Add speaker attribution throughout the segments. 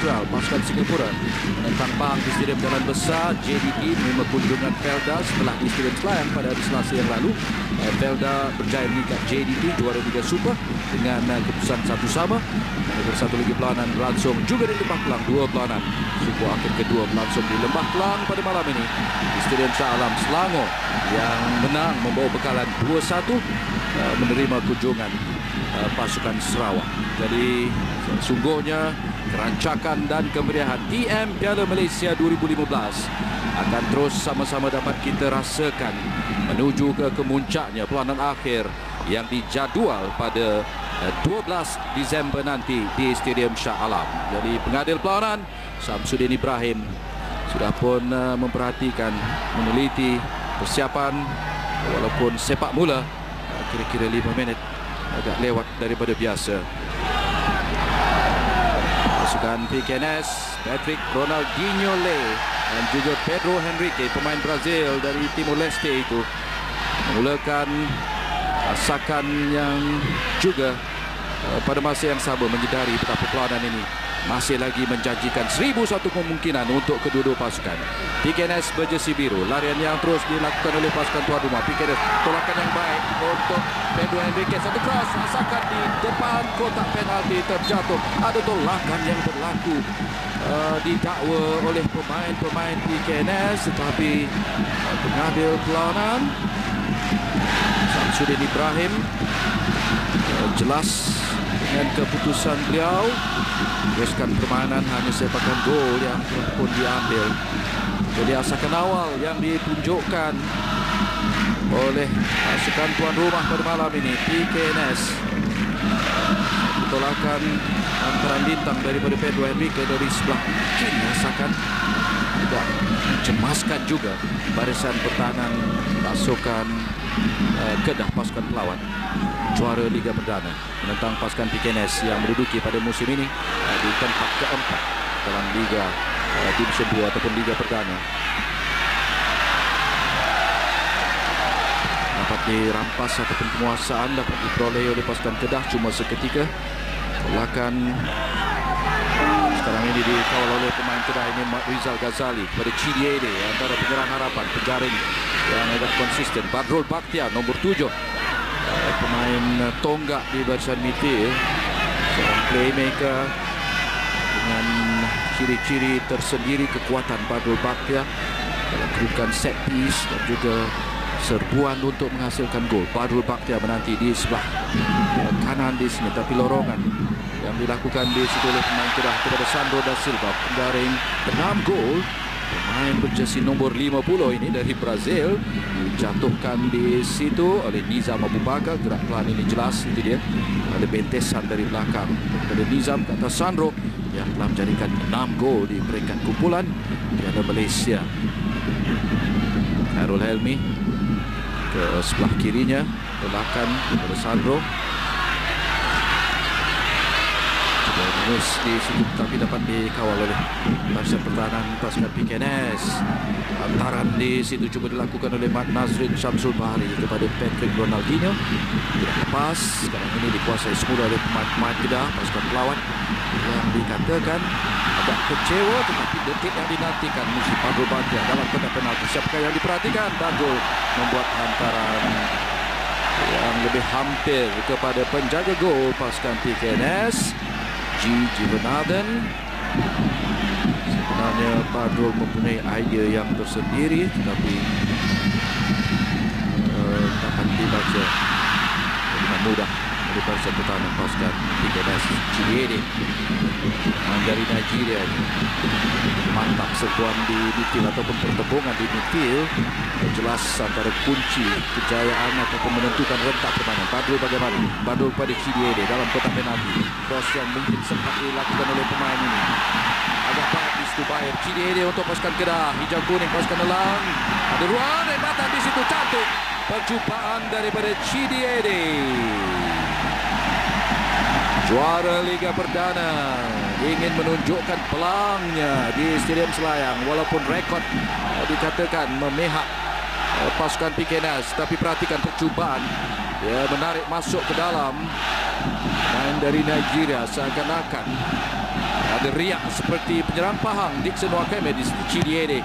Speaker 1: Astral pasukan Singapura menentang Pahang di Stadium Jalan Besar. JDT menerima kunjungan Felda setelah di Stadium Selayang pada hari Selasa yang lalu. Felda berjaya mengikat JDT juara Liga Super dengan keputusan 1-1. Negara satu lagi perlawanan berlangsung juga di Lembah Kelang. Dua perlawanan suku akhir kedua berlangsung di Lembah Kelang pada malam ini di Stadium Shah Alam Selangor yang menang membawa bekalan 2-1 menerima kunjungan pasukan Sarawak. Jadi sungguhnya kerancakan dan kemeriahan TM Piala Malaysia 2015 akan terus sama-sama dapat kita rasakan menuju ke kemuncaknya perlawanan akhir yang dijadual pada 12 Disember nanti di Stadium Shah Alam. Jadi pengadil perlawanan Samsudin Ibrahim sudah pun memperhatikan, meneliti persiapan, walaupun sepak mula kira-kira 5 minit agak lewat daripada biasa. Pasukan PKNS, Patrick Ronaldinho Le dan juga Pedro Henrique, pemain Brazil dari Timor Leste itu, memulakan asakan yang juga pada masa yang sama menyedari betapa perlawanan ini masih lagi menjanjikan 1001 kemungkinan untuk kedua-dua pasukan. PKNS berjersey biru, larian yang terus dilakukan oleh pasukan tuan rumah. PKNS tolakan yang baik untuk Pedro Henrique, satu cross, asakan di depan kotak penalti terjatuh. Ada tolakan yang berlaku didakwa oleh pemain-pemain PKNS, tetapi pengadil perlawanan Samsudin Ibrahim jelas dengan keputusan beliau teruskan permainan, hanya sepakan gol yang pun diambil. Jadi asakan awal yang ditunjukkan oleh pasukan tuan rumah pada malam ini PKNS, tolakan antaran bintang daripada Pedro Henrique dari sebelah kiri asakan tidak mencemaskan juga barisan pertahanan pasukan Kedah, pasukan pelawat juara Liga Perdana menentang pasukan PKNS yang menduduki pada musim ini di tempat keempat dalam Liga Division 2 ataupun Liga Perdana. Dapat dirampas ataupun penguasaan dapat diperoleh oleh pasukan Kedah cuma seketika. Tolakan sekarang ini dikawal oleh pemain Kedah ini, Mat Rizal Ghazali pada Chidiede, antara penyerang harapan, penjaring yang agak konsisten. Badrul Bakhtiar nombor 7, pemain tonggak di barisan midfield, seorang playmaker dengan ciri-ciri tersendiri. Kekuatan Badrul Bakhtiar dalam kedudukan set piece dan juga serbuan untuk menghasilkan gol. Badrul Bakhtiar menanti di sebelah kanan di sini, tapi lorongan yang dilakukan di situ oleh pemain Kedah kepada Sandro da Silva, penjaring 6 gol. Pemain berjersey nombor 50 ini dari Brazil dijatuhkan di situ oleh Nizam Abu Bakar. Gerak pelan ini jelas, itu dia, ada bentesan dari belakang dari Nizam ke atas Sandro yang telah menjadikan 6 gol di peringkat kumpulan Piala Malaysia. Harul Helmi ke sebelah kirinya, tolakan kepada Sandro. Di situ tapi dapat dikawal oleh barisan pertahanan pasukan PKNS. Antaran di situ cuba dilakukan oleh Mat Nazrin Syamsul Bahari kepada Patrick Ronaldinho. Tidak lepas, sekarang ini dikuasai semula oleh pemain Kedah, pasukan pelawat yang dikatakan agak kecewa, tetapi detik yang dinantikan mesti Badrul Bakhtiar dalam kotak penalti. Siapakah yang diperhatikan? Badrul membuat hantaran yang lebih hampir kepada penjaga gol pasukan PKNS, Gigi Bernarden. Sebenarnya Badrul mempunyai idea yang tersendiri, tetapi dapat dibaca dengan mudah oleh barisan pertahanan pasukan PKNS. Chidiede dari Nigeria mantap serbuan di midfield ataupun pertembungan di midfield. Jelas antara kunci kejayaan ataupun menentukan rentak permainan. Badrul bagaimana? Badrul pada Chidiede dalam kotak penalti. Cross yang mungkin sempat dilakukan oleh pemain ini. Agak baik di situ Bayer. Chidiede untuk pasukan Kedah. Hijau kuning pasukan Elang. Ada ruang rebatan di situ, cantik perjumpaan daripada Chidiede. Juara Liga Perdana ingin menunjukkan pelangnya di Stadium Selayang, walaupun rekod dikatakan memihak pasukan PKNS, tapi perhatikan percubaan dia menarik masuk ke dalam main dari Nigeria, seakan-akan ada riak seperti penyerang Pahang Dixon Wakeme di situ. Chidiede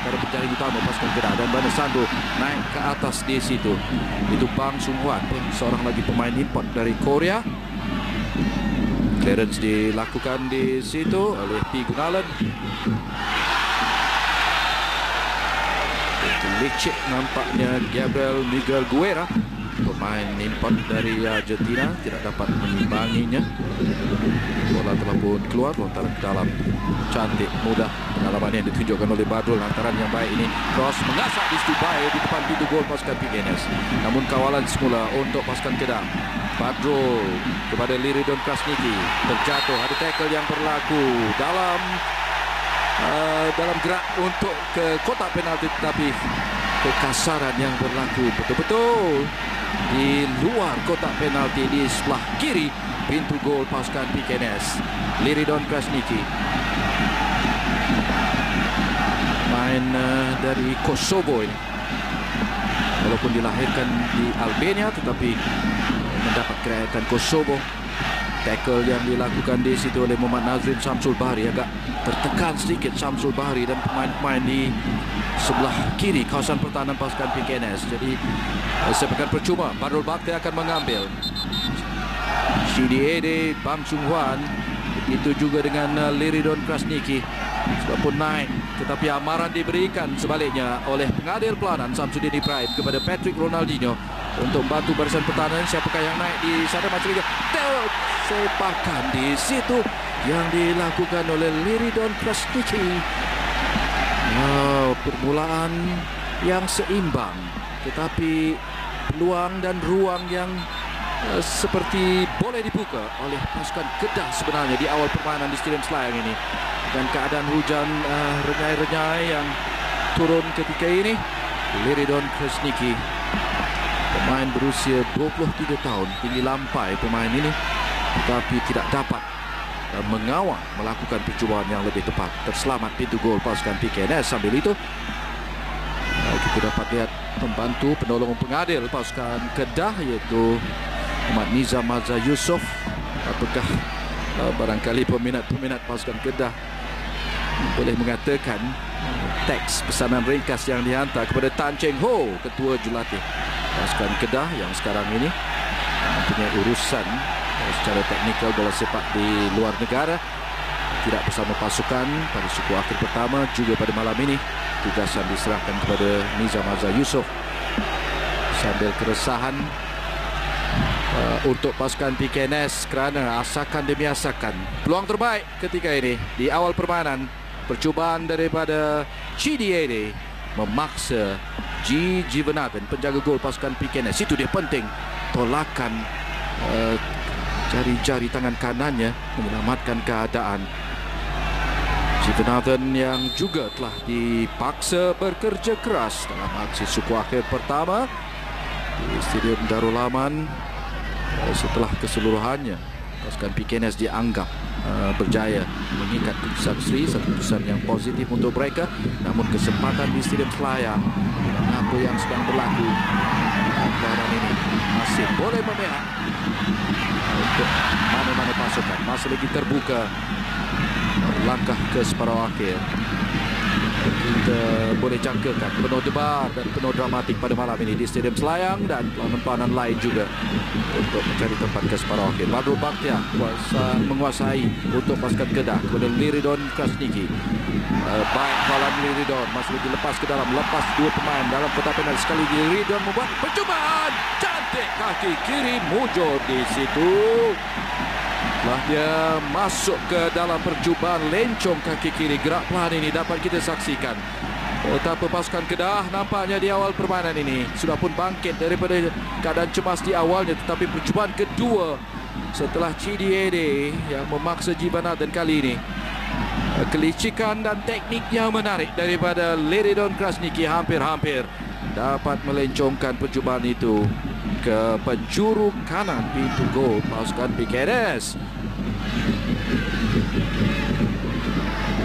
Speaker 1: antara penjaring utama pasukan Kedah, dan Bana Sando naik ke atas di situ. Itu Bang Sung Hwan, seorang lagi pemain import dari Korea. Clearance dilakukan di situ oleh P. Gunalan. Licik nampaknya Gabriel Miguel Guerra, pemain import dari Argentina, tidak dapat mengimbanginya. Bola telah pun keluar, lontar ke dalam. Cantik, mudah pengalaman yang ditunjukkan oleh Badrul. Lantaran yang baik ini, cross mengasak di situ baik di depan pintu gol pasukan PKNS. Namun kawalan semula untuk pasukan Kedah. Badrul kepada Liridon Krasniki, terjatuh, ada tackle yang berlaku dalam gerak untuk ke kotak penalti, tetapi kekasaran yang berlaku betul-betul di luar kotak penalti di sebelah kiri pintu gol pasukan PKNS. Liridon Krasniki, main dari Kosovo ini, walaupun dilahirkan di Albania tetapi mendapat kerakyatan Kosovo. Tackle yang dilakukan di situ oleh Muhammad Nazrin Samsul Bahri, agak tertekan sedikit Samsul Bahri dan pemain-pemain di sebelah kiri kawasan pertahanan pasukan PKNS. Jadi sepekan percuma. Badrul Bakti akan mengambil. Chidiede, Bang Sung Hwan, begitu juga dengan Liridon Krasniki sudah pun naik, tetapi amaran diberikan sebaliknya oleh pengadil pelanan Samsudin Ibrahim kepada Patrick Ronaldinho untuk membantu barisan pertahanan. Siapakah yang naik di sana? Masih lagi sepakan di situ yang dilakukan oleh Liridon Krasniki. Permulaan yang seimbang, tetapi peluang dan ruang yang seperti boleh dibuka oleh pasukan Kedah sebenarnya di awal permainan di Stadium Selayang ini. Dan keadaan hujan renyai-renyai yang turun ketika ini, Liridon Krasniki, pemain berusia 23 tahun, tinggi lampai pemain ini, tetapi tidak dapat mengawal melakukan percubaan yang lebih tepat. Terselamat pintu gol pasukan PKNS. Sambil itu kita dapat lihat pembantu penolong pengadil pasukan Kedah, yaitu Muhammad Nizam Mazza Yusof. Apakah barangkali peminat-peminat pasukan Kedah boleh mengatakan teks pesanan ringkas yang dihantar kepada Tan Cheng Ho, ketua jurulatih pasukan Kedah yang sekarang ini mempunyai urusan secara teknikal bola sepak di luar negara, tidak bersama pasukan pada suku akhir pertama. Juga pada malam ini tugasan diserahkan kepada Nizam Mazza Yusof. Sambil keresahan untuk pasukan PKNS kerana asakan demi asakan. Peluang terbaik ketika ini di awal permainan, percubaan daripada Chidiede memaksa G. Jivanathan, penjaga gol pasukan PKNS. Itu dia penting, tolakan jari-jari tangan kanannya menyelamatkan keadaan. Jivanathan yang juga telah dipaksa bekerja keras dalam aksi suku akhir pertama di Stadium Darul Aman. Setelah keseluruhannya pasukan PKNS dianggap berjaya mengikat keputusan seri, satu keputusan yang positif untuk mereka. Namun kesempatan di Stadium Selayang dengan apa yang sedang berlaku, permainan ini masih boleh memihak untuk mana-mana pasukan. Masih lagi terbuka langkah ke separuh akhir. Kita boleh jangkakan penuh debar dan penuh dramatik pada malam ini di Stadium Selayang, dan pelawanan lain juga untuk mencari tempat ke separuh akhir. Badrul Bakti menguasai untuk pasukan Kedah kepada Liridon Krasniki. Baik kawalan Liridon, masih lagi lepas ke dalam, lepas dua pemain dalam kotak penalti. Sekali lagi Liridon membuat percubaan, cantik kaki kiri mujur di situ. Setelah dia masuk ke dalam percubaan lencong kaki kiri, gerak pelan ini dapat kita saksikan betapa pasukan Kedah nampaknya di awal permainan ini sudah pun bangkit daripada keadaan cemas di awalnya. Tetapi percubaan kedua setelah Chidiede yang memaksa Jivanathan kali ini, kelicikan dan teknik yang menarik daripada Liridon Krasniki hampir-hampir dapat melencongkan percubaan itu ke penjuru kanan pintu gol pasukan PKNS.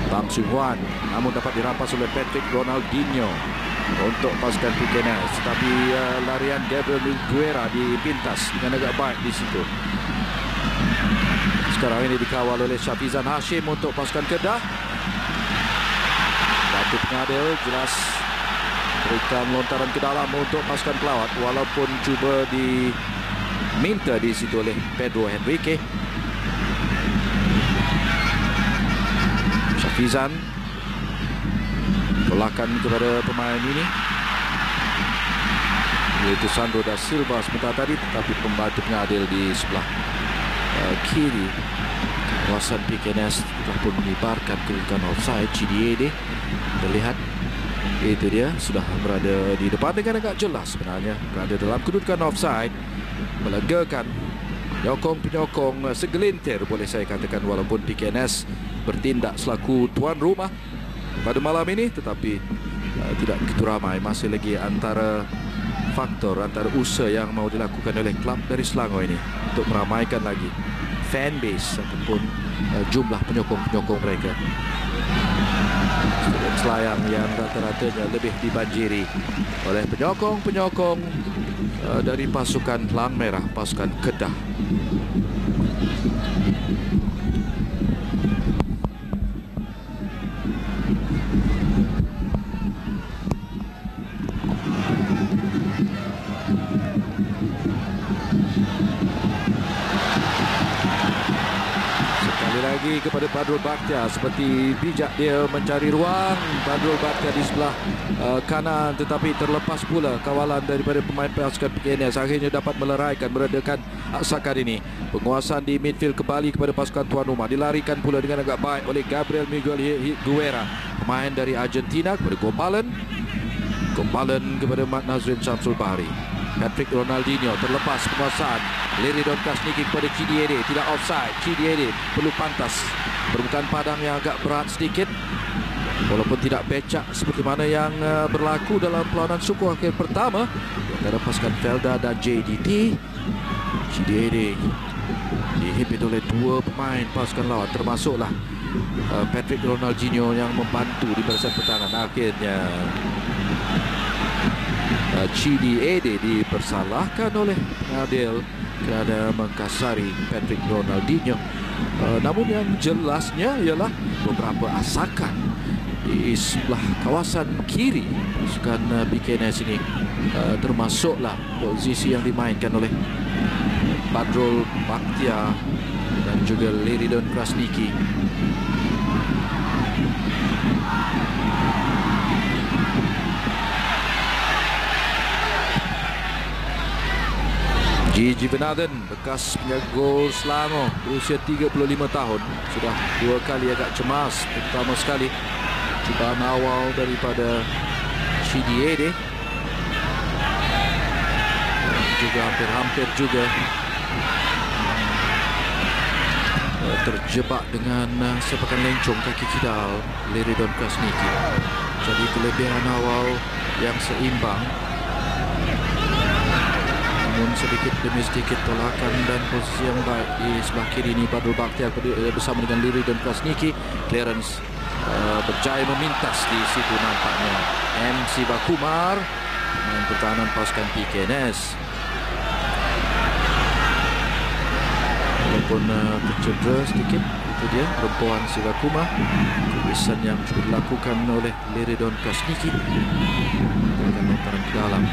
Speaker 1: Bang Sung Hwan namun dapat dirampas oleh Patrick Ronaldinho untuk pasukan PKNS, tetapi larian Gabriel Guerra dipintas dengan agak baik di situ. Sekarang ini dikawal oleh Syafizan Hashim untuk pasukan Kedah. Batu pengadil jelas berikan lontaran ke dalam untuk pasukan pelawat, walaupun cuba diminta di situ oleh Pedro Henrique. Syafizan tolakan kepada pemain ini, yaitu Sandro da Silva sebentar tadi, tetapi pembantu pengadil di sebelah kiri kawasan PKNS telah pun mengibarkan kedudukan offside. CDA terlihat itu dia sudah berada di depan dengan agak jelas sebenarnya berada dalam kedudukan offside, melegakan penyokong segelintir boleh saya katakan, walaupun PKNS bertindak selaku tuan rumah pada malam ini, tetapi tidak begitu ramai. Masih lagi antara usaha yang mau dilakukan oleh klub dari Selangor ini untuk meramaikan lagi fanbase ataupun jumlah penyokong-penyokong mereka. Stadion Selayang yang rata-ratanya lebih dibanjiri oleh penyokong-penyokong dari pasukan Lang Merah, pasukan Kedah. Lagi kepada Badrul Bakhtiar, seperti bijak dia mencari ruang. Badrul Bakhtiar di sebelah kanan, tetapi terlepas pula kawalan daripada pemain pasukan PKNS. Akhirnya dapat meleraikan, meredakan aksakan ini. Penguasaan di midfield kembali kepada pasukan tuan rumah, dilarikan pula dengan agak baik oleh Gabriel Miguel Higuera, pemain dari Argentina, kepada Gombalen kepada Mat Nazrin Syamsul Bahri. Patrick Ronaldinho terlepas penguasaan. Leridon Krasniki kepada Chidiere, tidak offside. Chidiere perlu pantas permukaan padang yang agak berat sedikit, walaupun tidak becak seperti mana yang berlaku dalam perlawanan suku akhir pertama antara pasukan Felda dan JDT. Chidiere dihimpit oleh dua pemain pasukan lawan, termasuklah Patrick Ronaldinho yang membantu di barisan pertahanan. Akhirnya Chidiere dipersalahkan oleh pengadil kerana mengkasari Patrick Ronaldinho. Namun yang jelasnya ialah beberapa asakan di sebelah kawasan kiri pasukan PKNS ini, termasuklah posisi yang dimainkan oleh Badrul Bakhtiar dan juga Leridon Krasniki. Gigi Benaden, bekas penjaga gol Selangor, berusia 35 tahun, sudah dua kali agak cemas, terutama sekali cubaan awal daripada Chidiere, juga hampir-hampir juga terjebak dengan sepakan lencong kaki kidal Leridon Krasniki. Jadi kelebihan awal yang seimbang, namun sedikit demi sedikit tolakan dan posisi yang baik di sebelah kiri ini Badrul Bakhtiar bersama dengan Leridon Krasniki. Clearance berjaya memintas di situ nampaknya MC Bakumar, pemain pertahanan pasukan PKNS. Walaupun tercedera sedikit, itu dia perempuan si Bakumar. Kebiasaan yang cuba dilakukan oleh Leridon Krasniki dengan lontaran ke dalam.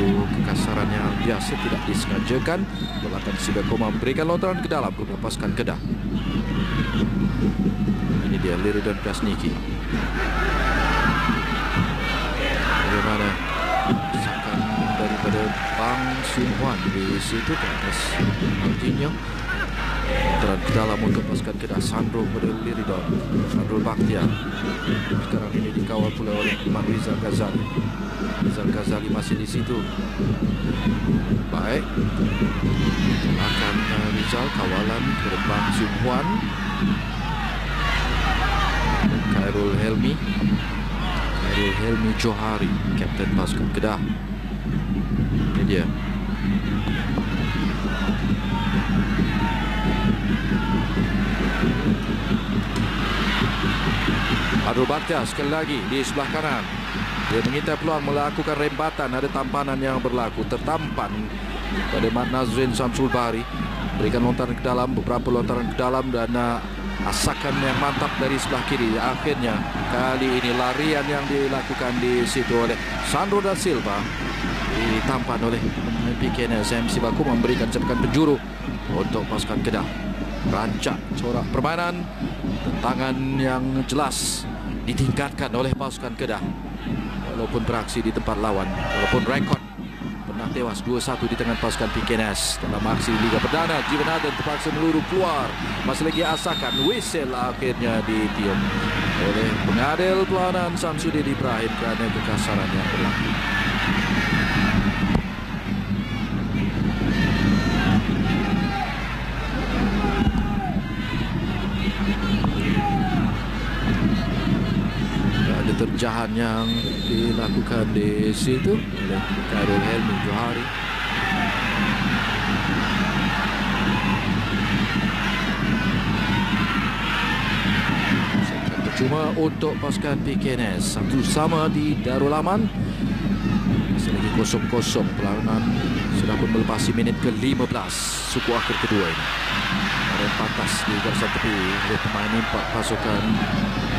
Speaker 1: Kekasaran yang biasa tidak disengajakan, melakukan Sibakoma memberikan lontaran ke dalam kepada pasukan Kedah. Ini dia Leridon Krasniki. Bagaimana sakan daripada Bang Sunhuan di situ ke atas Ronaldinho. Lontaran ke dalam untuk pasukan Kedah. Sandro kepada Leridon. Badrul Bakhtiar sekarang ini dikawal pula oleh Mat Rizal Ghazali. Rizal Ghazali masih di situ. Baik. Akan Rizal kawalan ke depan Sunhuan. Khairul Helmi Johari, kapten pasukan Kedah. Ini dia. Badrul Bakhtiar sekali lagi di sebelah kanan. Dia mengintai peluang melakukan rembatan. Ada tampanan yang berlaku. Tertampan pada Mat Nazrin Samsul Bahari. Berikan lontaran ke dalam, beberapa lontaran ke dalam, dan asakan yang mantap dari sebelah kiri. Akhirnya kali ini larian yang dilakukan di situ oleh Sandro da Silva ditampan oleh PKNS. MC Baku memberikan sepakan penjuru untuk pasukan Kedah. Rancak corak permainan, tentangan yang jelas ditingkatkan oleh pasukan Kedah. Walaupun beraksi di tempat lawan, walaupun rekod pernah tewas 2-1 di tangan pasukan PKNS dalam aksi Liga Perdana. Jivanathan terpaksa meluru keluar. Masih lagi asakan, whistle akhirnya ditiup oleh pengadil pelawanan Samsudin Ibrahim kerana kekasaran yang berlaku. Ada terjahan yang dilakukan di situ oleh Khairul Helmi Johari. Percuma untuk pasukan PKNS. Satu sama di Darul Aman. Masih lagi 0-0 perlawanan. Sudah pun melepasi minit ke-15 suku akhir kedua ini. Ada patas di garisan tepi oleh pemain impak pasukan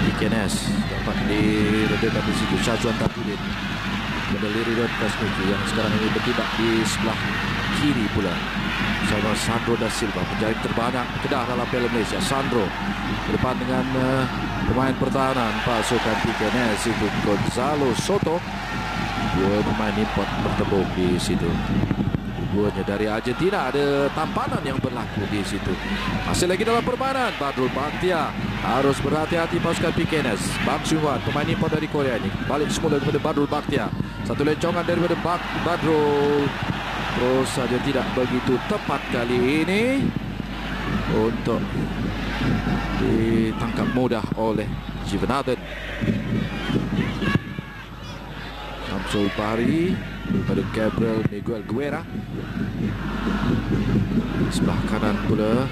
Speaker 1: PKNS. Dapat diredakan di situ Syazwan Tabudin kepada Liridon Kasmiki yang sekarang ini bertindak di sebelah kiri pula bersama Sandro da Silva, penjaring terbanyak Kedah dalam Piala Malaysia. Sandro berdepan dengan pemain pertahanan pasukan PKNS itu Gonzalo Soto. Dua pemain import bertemu di situ. Duanya dari Argentina. Ada tampanan yang berlaku di situ. Masih lagi dalam permainan, Badrul Bakhtia harus berhati-hati pasukan PKNS. Bang Syuwan, pemain import dari Korea ini, balik semula kepada Badrul Bakhtia. Satu lencongan daripada Badrul, terus saja tidak begitu tepat kali ini untuk ditangkap mudah oleh Jivanathan. Samsul Bahari daripada Gabriel Miguel Guerra. Sebelah kanan pula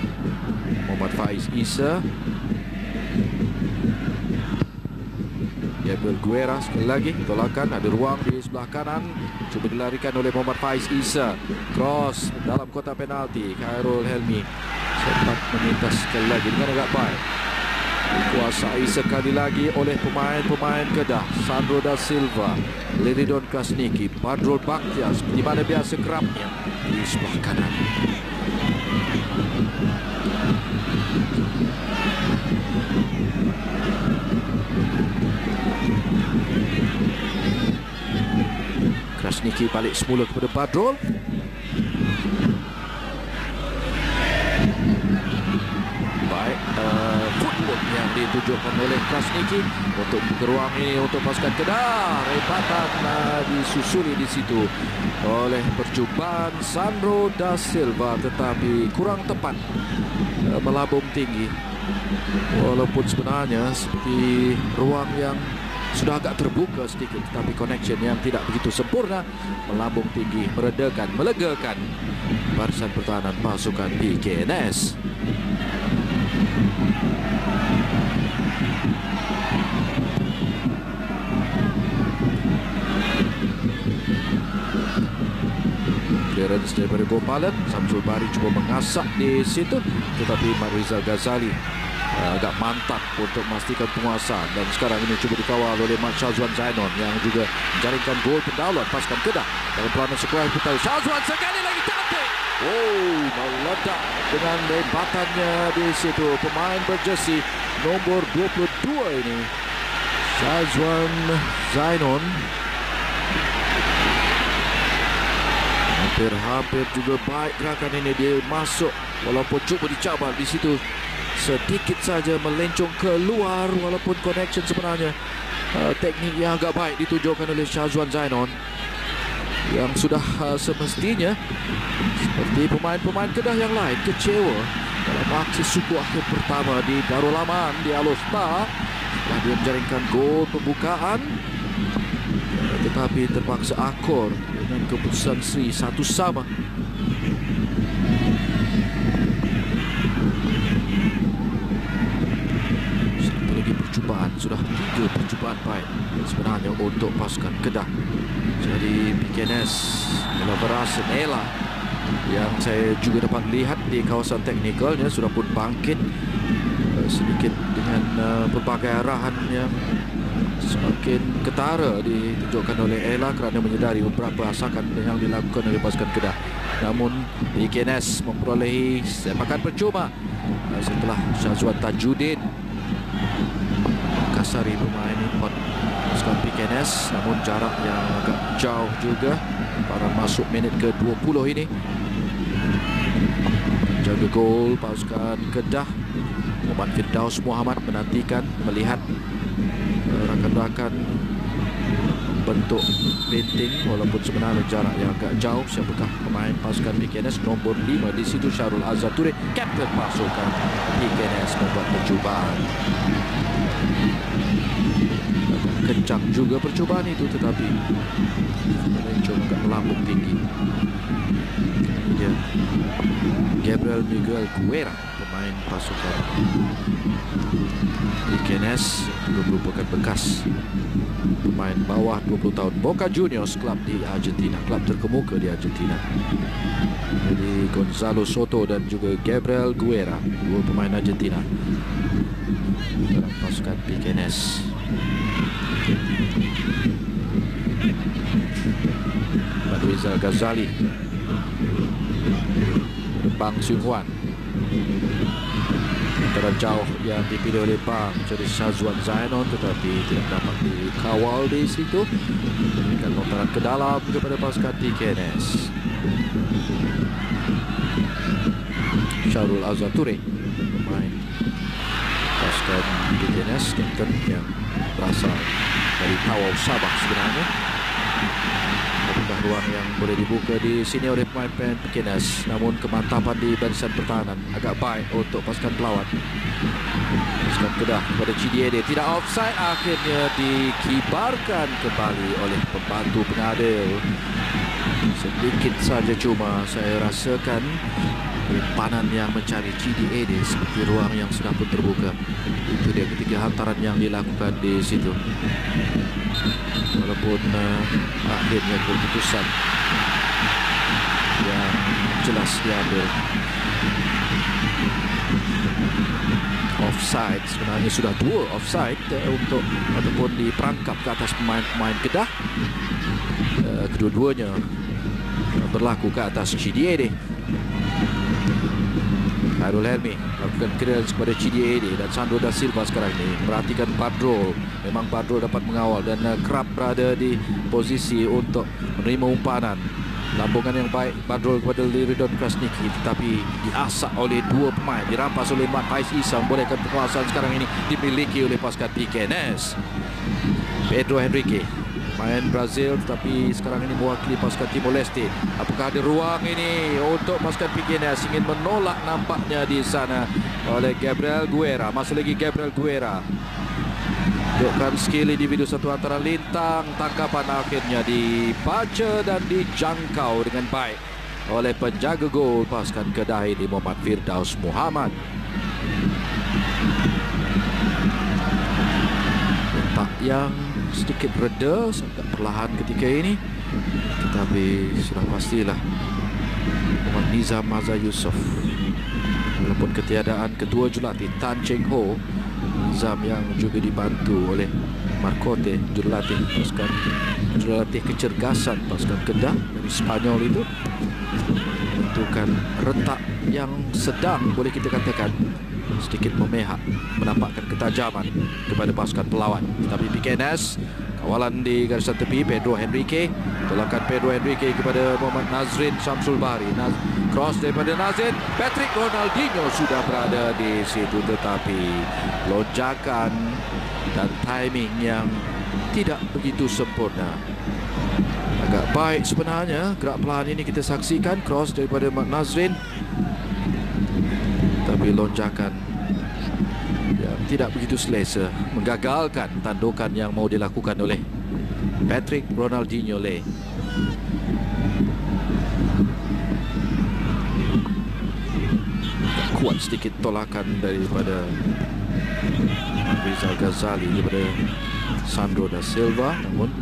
Speaker 1: Muhammad Faiz Isa. Gabriel Guerra sekali lagi tolakan, ada ruang di sebelah kanan, cuba dilarikan oleh Muhammad Faiz Isa. Cross dalam kotak penalti. Khairul Helmi sempat memintas sekali lagi dengan agak baik. Dikuasai sekali lagi oleh pemain-pemain Kedah. Sandro da Silva, Liridon Kasniki, Badrul Bakhtia seperti mana biasa kerapnya di sebelah kanan. Kasniki balik semula kepada Badrul. Baik, footwork yang ditujukan oleh Krasniki untuk ruang ini untuk pasukan Kedah. Repatan disusuli di situ oleh percubaan Sandro da Silva, tetapi kurang tepat, melambung tinggi. Walaupun sebenarnya seperti ruang yang sudah agak terbuka sedikit, tetapi connection yang tidak begitu sempurna, melambung tinggi, melegakan barisan pertahanan pasukan PKNS. Clearance daripada Gopalan. Samsul Bahari cuba mengasak di situ, tetapi Marizal Ghazali agak mantap untuk memastikan penguasaan, dan sekarang ini cuba dikawal oleh Mat Syazwan Zainon yang juga menjaringkan gol pendahuluan pasukan Kedah dalam peranan sekuat putar. Syazwan sekali lagi cantik. Meledak dengan lebatannya di situ pemain berjersey nombor 22 ini, Syazwan Zainon. Hampir juga baik gerakan ini, dia masuk walaupun cuba dicabar di situ, sedikit saja melencong keluar, walaupun connection sebenarnya teknik yang agak baik ditunjukkan oleh Syazwan Zainon yang sudah semestinya seperti pemain-pemain Kedah yang lain kecewa dalam aksi suku akhir pertama di Darul Aman di Alostar setelah dia menjaringkan gol pembukaan, tetapi terpaksa akor dengan keputusan Sri 1-1. Satu lagi percubaan, sudah 3 percubaan baik sebenarnya untuk pasukan Kedah. Jadi PKNS Ella yang saya juga dapat lihat di kawasan teknikalnya sudah pun bangkit sedikit dengan pelbagai arahan yang semakin ketara ditunjukkan oleh Ella kerana menyedari beberapa asakan yang dilakukan oleh pasukan Kedah. Namun PKNS memperolehi sepakan percuma setelah Syazwan Tajuddin kasari pemain import pasukan PKNS, namun jarak yang agak jauh juga pada masuk minit ke-20 ini. Jaga gol pasukan Kedah Muhammad Firdaus Muhammad menantikan melihat rakan-rakan bentuk painting walaupun sebenarnya jarak yang agak jauh. Siapakah pemain pasukan PKNS? Nombor 5 di situ Syarul Azhar Ture, kapten pasukan PKNS, membuat percubaan. Kencang juga percubaan itu, tetapi melencong agak melambung tinggi. Dia Gabriel Miguel Guerra, pemain pasukan PKNS, juga merupakan bekas pemain bawah 20 tahun Boca Juniors, klub di Argentina, klub terkemuka di Argentina. Jadi Gonzalo Soto dan juga Gabriel Guerra, dua pemain Argentina dalam pasukan PKNS. Badrizal Ghazali, Bang Xing Huan. Antara jauh yang dipilih oleh Bang jadi Syazwan Zainon, tetapi tidak dapat dikawal di situ. Memberikan lontaran ke dalam kepada pasukan PKNS. Syarul Azhar Ture, pemain pasukan PKNS, kapten yang berasal dari Tawau Sabah sebenarnya. Adakah ruang yang boleh dibuka di sini oleh pemain PKNS, namun kemantapan di barisan pertahanan agak baik untuk pasukan pelawat. Pasukan Kedah kepada Chidiede, tidak offside, akhirnya dikibarkan kembali oleh pembantu pengadil. Sedikit saja cuma saya rasakan panan yang mencari Chidiede seperti ruang yang sudah pun terbuka. Itu dia ketiga hantaran yang dilakukan di situ. Walaupun akhirnya keputusan yang jelas diambil offside, sebenarnya sudah dua offside untuk ataupun diperangkap ke atas pemain-pemain Kedah. Kedua-duanya berlaku ke atas Chidiede. Hairul Helmi lakukan clearance kepada Chidiede dan Sandro da Silva sekarang ini. Perhatikan Badrul, memang Badrul dapat mengawal dan kerap berada di posisi untuk menerima umpanan. Lambungan yang baik Badrul kepada Liridon Krasniki, tetapi diasak oleh dua pemain, dirampas oleh Mat Faiz Isa. Membolehkan penguasaan sekarang ini dimiliki oleh pasukan PKNS. Pedro Henrique, pemain Brazil tetapi sekarang ini mewakili pasukan Timor Leste. Apakah ada ruang ini untuk pasukan PKNS? Ingin menolak nampaknya di sana oleh Gabriel Guerra. Masih lagi Gabriel Guerra. Tunjukkan skill individu satu antara lintang. Tangkapan akhirnya dibaca dan dijangkau dengan baik oleh penjaga gol pasukan Kedah ini, Muhammad Firdaus Muhammad. Letak yang sedikit reda, sangat perlahan ketika ini, tetapi sudah pastilah Muhammad Nizam Mazhar Yusof, walaupun ketiadaan ketua jurulatih Tan Cheng Ho, Nizam yang juga dibantu oleh Marcote, jurulatih kecergasan pasukan Kedah dari Spanyol itu, menentukan retak yang sedang boleh kita katakan sedikit memehak, menampakkan ketajaman kepada pasukan pelawat. Tapi PKNS, kawalan di garisan tepi Pedro Henrique, tolakan Pedro Henrique kepada Muhammad Nazrin Syamsul Bahri. Cross daripada Nazrin, Patrick Ronaldinho sudah berada di situ, tetapi lonjakan dan timing yang tidak begitu sempurna. Agak baik sebenarnya gerak pelan ini kita saksikan, cross daripada Muhammad Nazrin, tapi lonjakan yang tidak begitu selesa menggagalkan tandukan yang mau dilakukan oleh Patrick Ronaldinho Le. Kuat sedikit tolakan daripada Rizal Ghazali daripada Sandro da Silva, namun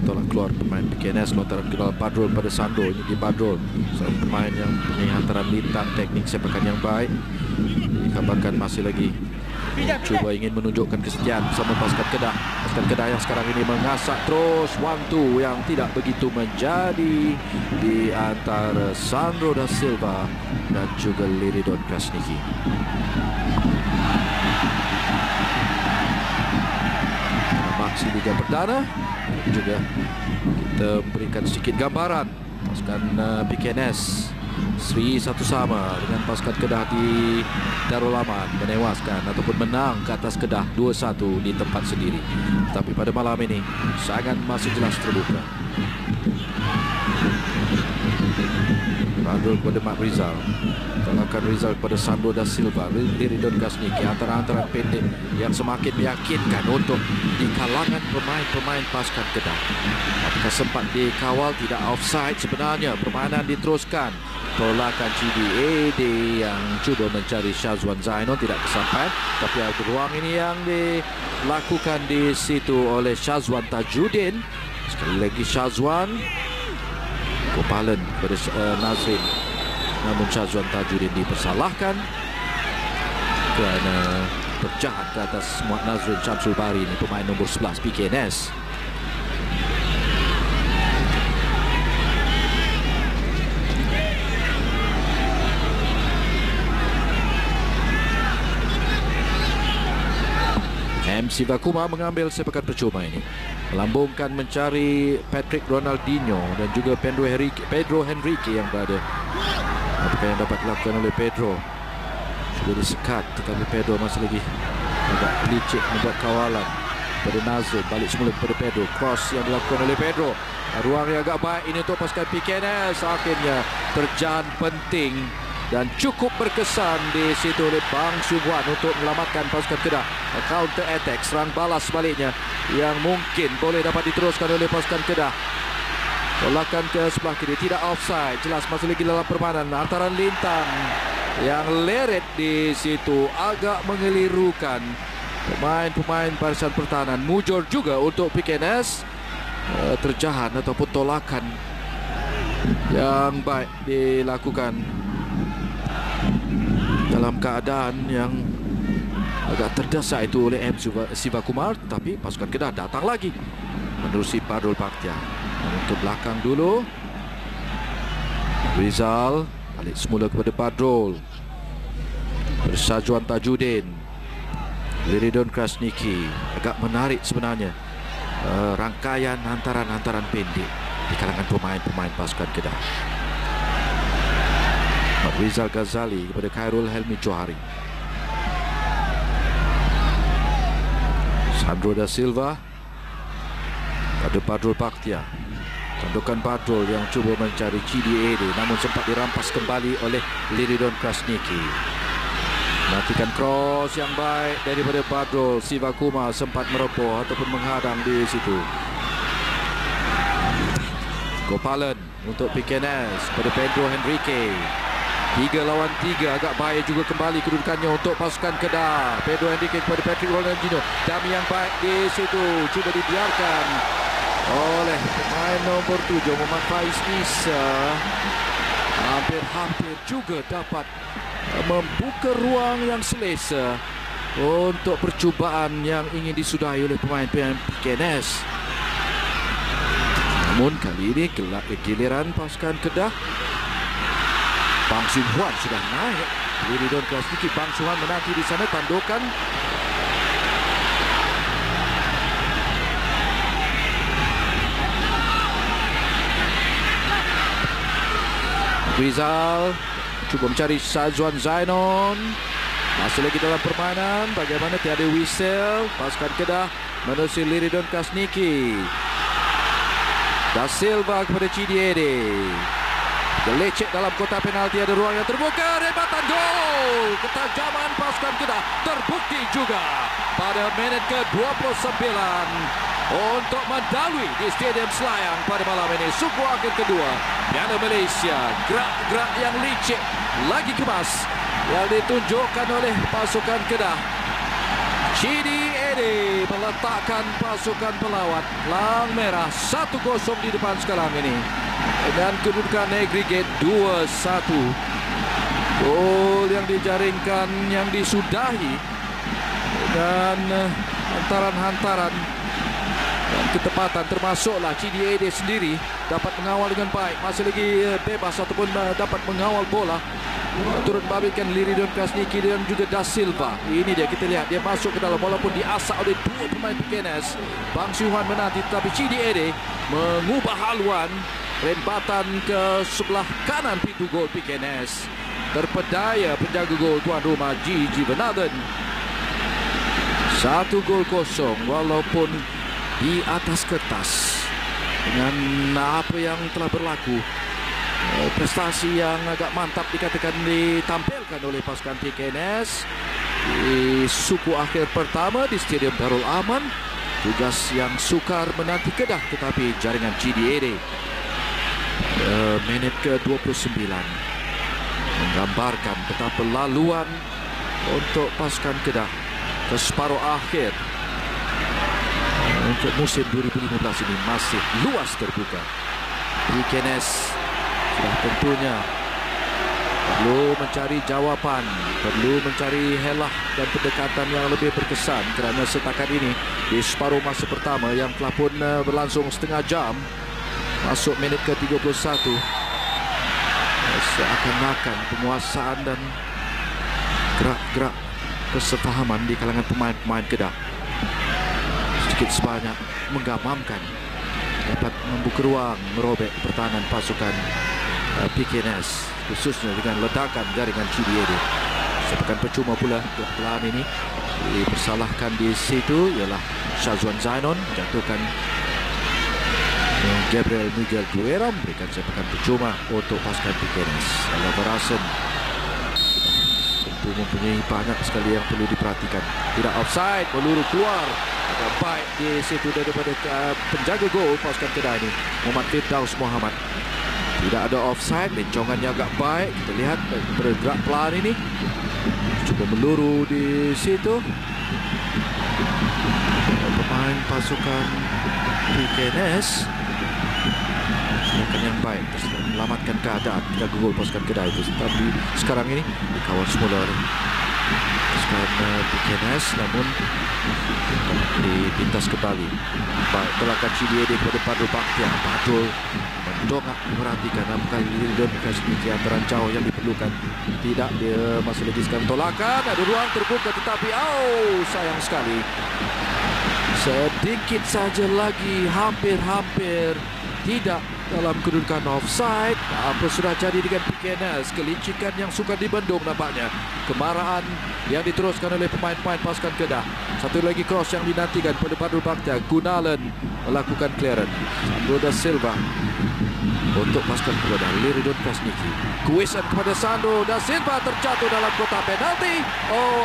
Speaker 1: tolak keluar pemain PKNS. Lontaran ke dalam Badrul pada Sandro. Ini di Badrul, seorang pemain yang punya hantaran lintang, teknik sepakan yang baik. Dikabarkan masih lagi cuba ingin menunjukkan kesetiaan bersama pasukan Kedah. Pasukan Kedah yang sekarang ini mengasak terus 1-2 yang tidak begitu menjadi di antara Sandro da Silva dan juga Liridon Krasniki. Aksi Liga Perdana juga kita berikan sedikit gambaran. Pasukan PKNS seri satu sama dengan pasukan Kedah di Darul Aman, menewaskan ataupun menang ke atas Kedah 2-1 di tempat sendiri. Tapi pada malam ini sangat masih jelas terbuka. Badrul kepada Mat Rizal, tolakan Rizal kepada Sandro da Silva, Liridon Krasniki, antara-antara pendek yang semakin meyakinkan untuk di kalangan pemain-pemain pasukan Kedah. Apakah sempat dikawal, tidak offside sebenarnya, permainan diteruskan. Tolakan CDAD yang cuba mencari Syazwan Zainal tidak kesampai, tapi ada ruang ini yang dilakukan di situ oleh Syazwan Tajudin. Sekali lagi Syazwan, Kopalan kepada Nazrin, namun Syazwan Tajudin dipersalahkan kerana terjahat ke atas Muhammad Nazrin Syamsul Bari, ini pemain nombor 11 PKNS. Sivakuma mengambil sepakan percuma ini, melambungkan mencari Patrick Ronaldinho dan juga Pedro Henrique yang berada. Apakah yang dapat dilakukan oleh Pedro? Sudah disekat, tetapi Pedro masih lagi agak licik membuat kawalan pada Nazrin. Balik semula kepada Pedro, cross yang dilakukan oleh Pedro. Ruang yang agak baik ini untuk pasukan PKNS. Akhirnya terjaan penting dan cukup berkesan di situ oleh Bang Syuhwan untuk menyelamatkan pasukan Kedah. Counter attack, serang balas sebaliknya yang mungkin boleh dapat diteruskan oleh pasukan Kedah. Tolakan ke sebelah kiri, tidak offside, jelas masih lagi dalam permainan. Antaran lintang yang leret di situ agak mengelirukan pemain-pemain barisan pertahanan. Mujur juga untuk PKNS, terjahan ataupun tolakan yang baik dilakukan dalam keadaan yang agak terdesak itu oleh M. Sivakumar. Tapi pasukan Kedah datang lagi menerusi Badrul Bakhtiar. Untuk belakang dulu, Rizal balik semula kepada Badrul, Syazwan Tajudin, Liridon Krasniki. Agak menarik sebenarnya rangkaian hantaran-hantaran pendek di kalangan pemain-pemain pasukan Kedah. Rizal Ghazali kepada Khairul Helmi Johari, Sandro da Silva pada Badrul Bakhtiar. Tandukan Badrul yang cuba mencari CDAD, namun sempat dirampas kembali oleh Liridon Krasniki. Matikan cross yang baik daripada Badrul. Sivakuma sempat meroboh ataupun menghadang di situ. Kopalan untuk PKNS pada Pedro Henrique. 3 lawan 3, agak baik juga kembali kedudukannya untuk pasukan Kedah. Pedro Henrique kepada Patrick Ronaldinho. Dami yang baik di situ, cuba dibiarkan oleh pemain nombor 7 Muhammad Faiz Isa. Hampir-hampir juga dapat membuka ruang yang selesa untuk percubaan yang ingin disudahi oleh pemain-pemain PKNS. Namun kali ini giliran pasukan Kedah. Bang Syuhwan sudah naik. Liridon Krasniki, Bang Syuhwan menanti di sana. Tandukan Rizal cuba mencari Syazwan Zainal. Masih lagi dalam permainan. Bagaimana tiada whistle. Pasukan Kedah menerusi Liridon Krasniki. Da Silva kepada Cidiede. Lecek dalam kotak penalti, ada ruang yang terbuka, rebatan gol. Ketajaman pasukan Kedah terbukti juga pada minit ke-29 untuk mendalui di Stadium Selayang pada malam ini. Suku akhir kedua Piala Malaysia, gerak-gerak yang licik lagi kemas yang ditunjukkan oleh pasukan Kedah. CDA Ede meletakkan pasukan pelawat Lang Merah 1-0 di depan sekarang ini dengan kedudukan agregat 2-1. Gol yang dijaringkan, yang disudahi dan hantaran-hantaran dan ketepatan, termasuklah Chidi Ede sendiri dapat mengawal dengan baik, masih lagi bebas ataupun dapat mengawal bola. Turut babitkan Liridon Krasniki dan juga Da Silva. Ini dia, kita lihat dia masuk ke dalam walaupun diasak oleh dua pemain PKNS. Bang Syuhan menanti, tetapi Chidi Ede mengubah haluan, rempatan ke sebelah kanan pintu gol PKNS. Terpedaya penjaga gol tuan rumah Gigi Vanathan. 1-0 walaupun di atas kertas dengan apa yang telah berlaku. Prestasi yang agak mantap dikatakan ditampilkan oleh pasukan PKNS di suku akhir pertama di Stadium Darul Aman. Tugas yang sukar menanti Kedah, tetapi jaringan Chidi Ede menit ke-29 menggambarkan betapa laluan untuk pasukan Kedah ke separuh akhir untuk musim 2015 ini masih luas terbuka. PKNS sudah tentunya perlu mencari jawapan, perlu mencari helah dan pendekatan yang lebih berkesan, kerana setakat ini di separuh masa pertama yang telah pun berlangsung setengah jam, masuk minit ke-31, seakan-akan penguasaan dan gerak-gerak kesepahaman di kalangan pemain-pemain Kedah sedikit sebanyak menggamamkan dapat membuka ruang merobek pertahanan pasukan PKNS, khususnya dengan ledakan jaringan Chidi Ede. Sepekan percuma pula kepelahan ini dipersalahkan di situ ialah Syazwan Zainon menjatuhkan Gabriel Miguel Guerra, memberikan sepekan percuma untuk pasukan PKNS. Dalam berasen tentu mempunyai banyak sekali yang perlu diperhatikan. Tidak offside, peluru keluar agak baik di situ daripada penjaga gol pasukan Kedah ini, Muhammad Firdaus Muhammad. Tidak ada offside, bencongannya agak baik. Kita lihat bergerak pelan ini, cuba meluru di situ. Pemain pasukan PKNS tindakan yang baik melamatkan keadaan penjaga gol pasukan Kedah itu. Tapi sekarang ini dikawal semula oleh pasukan PKNS, namun dipintas kembali. Baik, tolakan Chidi Ede kepada Padul Bakhtiar. Padul mendongak memperhatikan apakah Liridon Krasniki antara jauh yang diperlukan. Tidak, dia masih lagi sekarang tolakan, ada ruang terbuka, tetapi sayang sekali, sedikit saja lagi, hampir tidak dalam kedudukan offside. Apa sudah jadi dengan PKNS? Kelicikan yang sukar dibendung nampaknya. Kemarahan yang diteruskan oleh pemain-pemain pasukan Kedah. Satu lagi cross yang dinantikan pada Padul Bakhtiar. Gunalan melakukan clearance. Sandro Da Silva untuk pasukan Kedah. Liridon Krasniki. Kuisan kepada Sandro Da Silva, terjatuh dalam kotak penalti.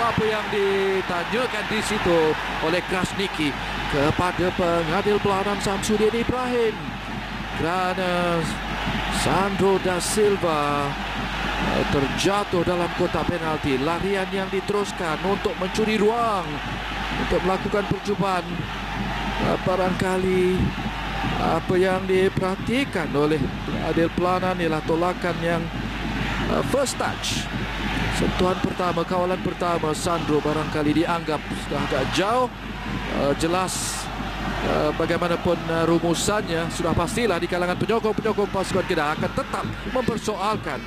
Speaker 1: Apa yang ditanyakan di situ oleh Krasniki kepada pengadil pelawanan Samsudin Ibrahim, kerana Sandro Da Silva terjatuh dalam kotak penalti. Larian yang diteruskan untuk mencuri ruang untuk melakukan percubaan. Barangkali apa yang diperhatikan oleh pengadil pelawanan ialah tolakan yang first touch, sentuhan pertama, kawalan pertama Sandro barangkali dianggap sudah agak jauh. Jelas bagaimanapun rumusannya, sudah pastilah di kalangan penyokong-penyokong pasukan Kedah akan tetap mempersoalkan,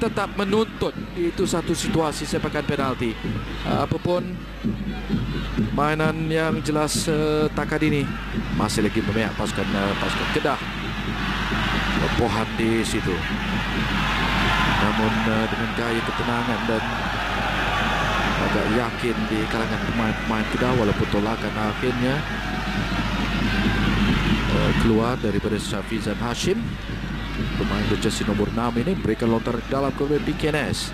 Speaker 1: tetap menuntut itu satu situasi sepakan penalti. Apapun mainan yang jelas takat ini masih lagi memihak pasukan Kedah. Pohan di situ, namun dengan gaya ketenangan dan agak yakin di kalangan pemain-pemain Kedah, walaupun tolakan akhirnya keluar daripada Syafizan Hashim. Pemain berjersey nomor 6 ini berikan lontar dalam ke PKNS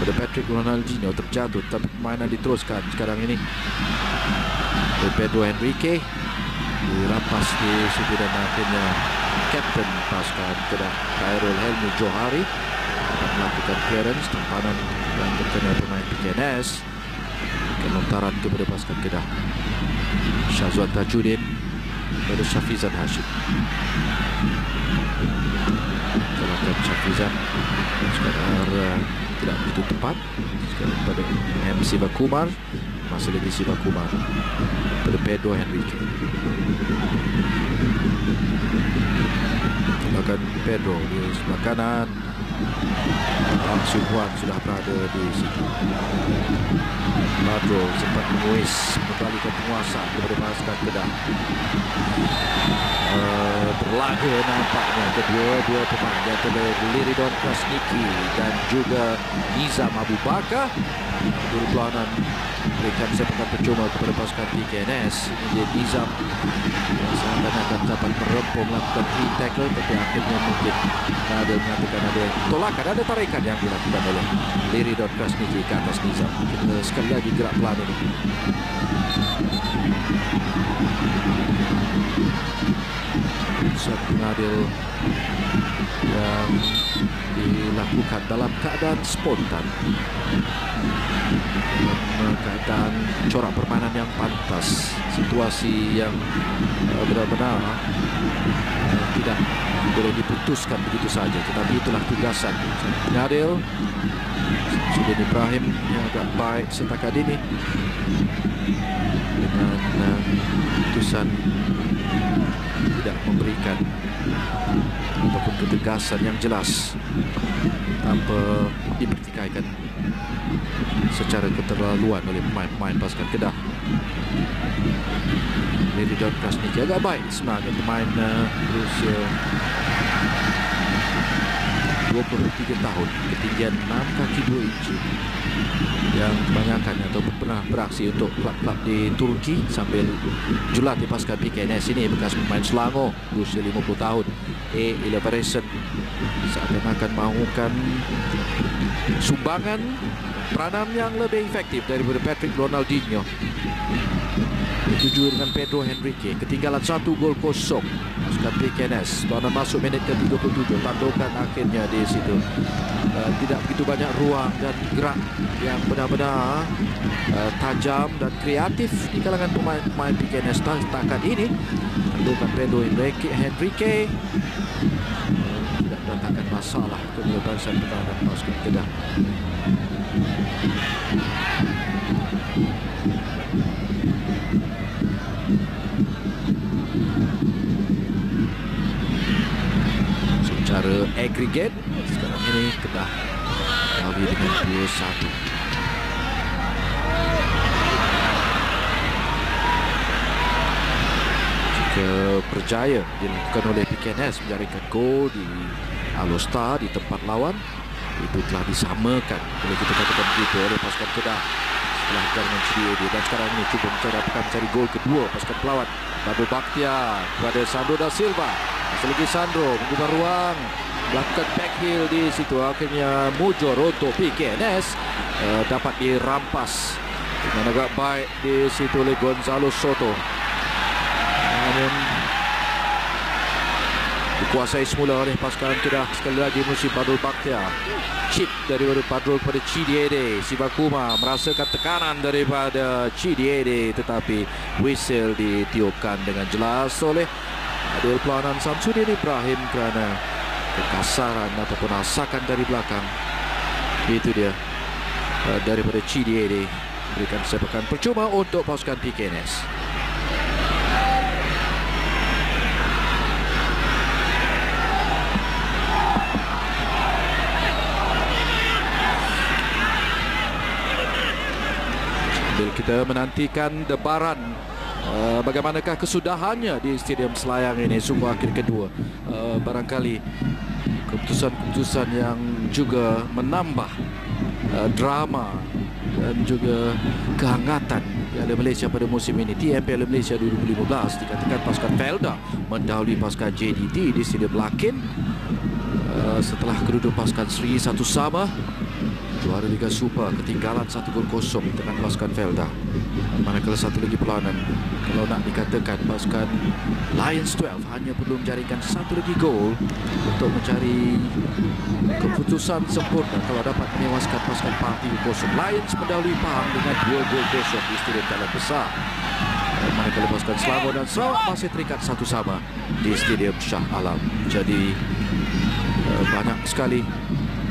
Speaker 1: pada Patrick Ronaldinho, terjatuh tapi permainan diteruskan. Sekarang ini Pedro Henrique dirampas di situ dan akhirnya kapten pasukan Kedah Khairul Helmi Johari akan melakukan clearance tampanan yang berkenaan pemain PKNS. Lontaran kepada pasukan Kedah. Syazwan Tajudin kepada Syafizan Hashim. Tolakkan Syafizan sekadar tidak begitu tepat. Sekarang pada M. Sivakumar, masih lagi Sivakumar pada Pedro Henrique. Tolakkan Pedro di sebelah kanan. Ang Siu Huan sudah berada di situ. Pedro sempat menguis kembalikan penguasa kepada pasukan Kedah. Berlaga nampaknya kedua-dua pemain yang terlihat Liridon Krasniki dan juga Nizam Abu Bakar. Dulu pelawanan berikan sepakan percuma kepada pasukan PKNS. Ini dia Nizam yang seakan akan dapat merempung melakukan 3 tackle, tapi akhirnya mungkin ada mengatakan ada tolakan, ada tarikan yang dilakukan oleh Liridon Krasniki ke atas Nizam. Kita sekali lagi gerak pelan ini. Satu pengadil yang dilakukan dalam keadaan spontan, dalam keadaan corak permainan yang pantas, situasi yang benar-benar tidak boleh diputuskan begitu saja, tetapi itulah tugasan pengadil. Sudin Ibrahim yang agak baik setakat ini dengan putusan tidak memberikan ataupun ketegasan yang jelas tanpa dipertikaikan secara keterlaluan oleh pemain-pemain pasukan Kedah. Liridon Krasniki agak baik semangat pemain berusia 23 tahun, ketinggian 6 kaki 2 inci, yang kebanyakan ataupun pernah beraksi untuk klub-klub di Turki sambil julat di pasukan PKNS ini. Bekas pemain Selangor berusia 50 tahun, Elevaration, seakan-akan mahukan sumbangan peranan yang lebih efektif daripada Patrick Ronaldinho. Dituju dengan Pedro Henrique. Ketinggalan 1-0 pasukan PKNS. Tuanan masuk minit ke-37. Tandukan akhirnya di situ. Tidak begitu banyak ruang dan gerak yang benar-benar tajam dan kreatif di kalangan pemain PKNS setakat ini. Tandukan Pedro Henrique tidak mendatangkan masalah kepada barisan pertahanan pasukan Kedah. Secara agregat sekarang ini Kedah lagi dengan 2-1. Jika berjaya dilakukan oleh PKNS menjaringkan gol di Alostar di tempat lawan, itu telah disamakan, boleh kita katakan begitu, oleh pasukan Kedah setelah jaringan CDAD. Dan sekarang ini cuba mencari gol kedua pasukan pelawat. Badul Bakhtiar kepada Sandro da Silva. Masih lagi Sandro membuka ruang, melakukan back heel di situ. Akhirnya mujur untuk PKNS, dapat dirampas dengan agak baik di situ oleh Gonzalo Soto. Namun dikuasai semula oleh pasukan Kedah. Sekali lagi musim Badul Bakhtiar. Chip daripada Badul kepada Chidiede. Sivakumar merasakan tekanan daripada Chidiede, tetapi whistle ditiupkan dengan jelas oleh adil pelawanan Samsudin Ibrahim kerana kekasaran ataupun asakan dari belakang. Itu dia daripada Chidiede, berikan sepakan percuma untuk pasukan PKNS. Kita menantikan debaran bagaimanakah kesudahannya di Stadium Selayang ini, sungguh akhir kedua. Barangkali keputusan-keputusan yang juga menambah drama dan juga kehangatan Piala Malaysia pada musim ini. TM Piala Malaysia 2015 dikatakan pasukan Felda mendahului pasukan JDT di Stadium Lakin setelah kedua pasukan Sri 1-1. Juara Liga Super ketinggalan 1-0 dengan pasukan Felda. Manakala satu lagi perlawanan, kalau nak dikatakan pasukan Lions 12 hanya perlu menjaringkan satu lagi gol untuk mencari keputusan sempurna kalau dapat menewaskan pasukan Pahang 3-0. Lions mendahului Pahang dengan 2-0 di Stadium Talan Besar. Manakala pasukan Selangor dan Sarawak masih terikat 1-1 di Stadium Shah Alam. Jadi banyak sekali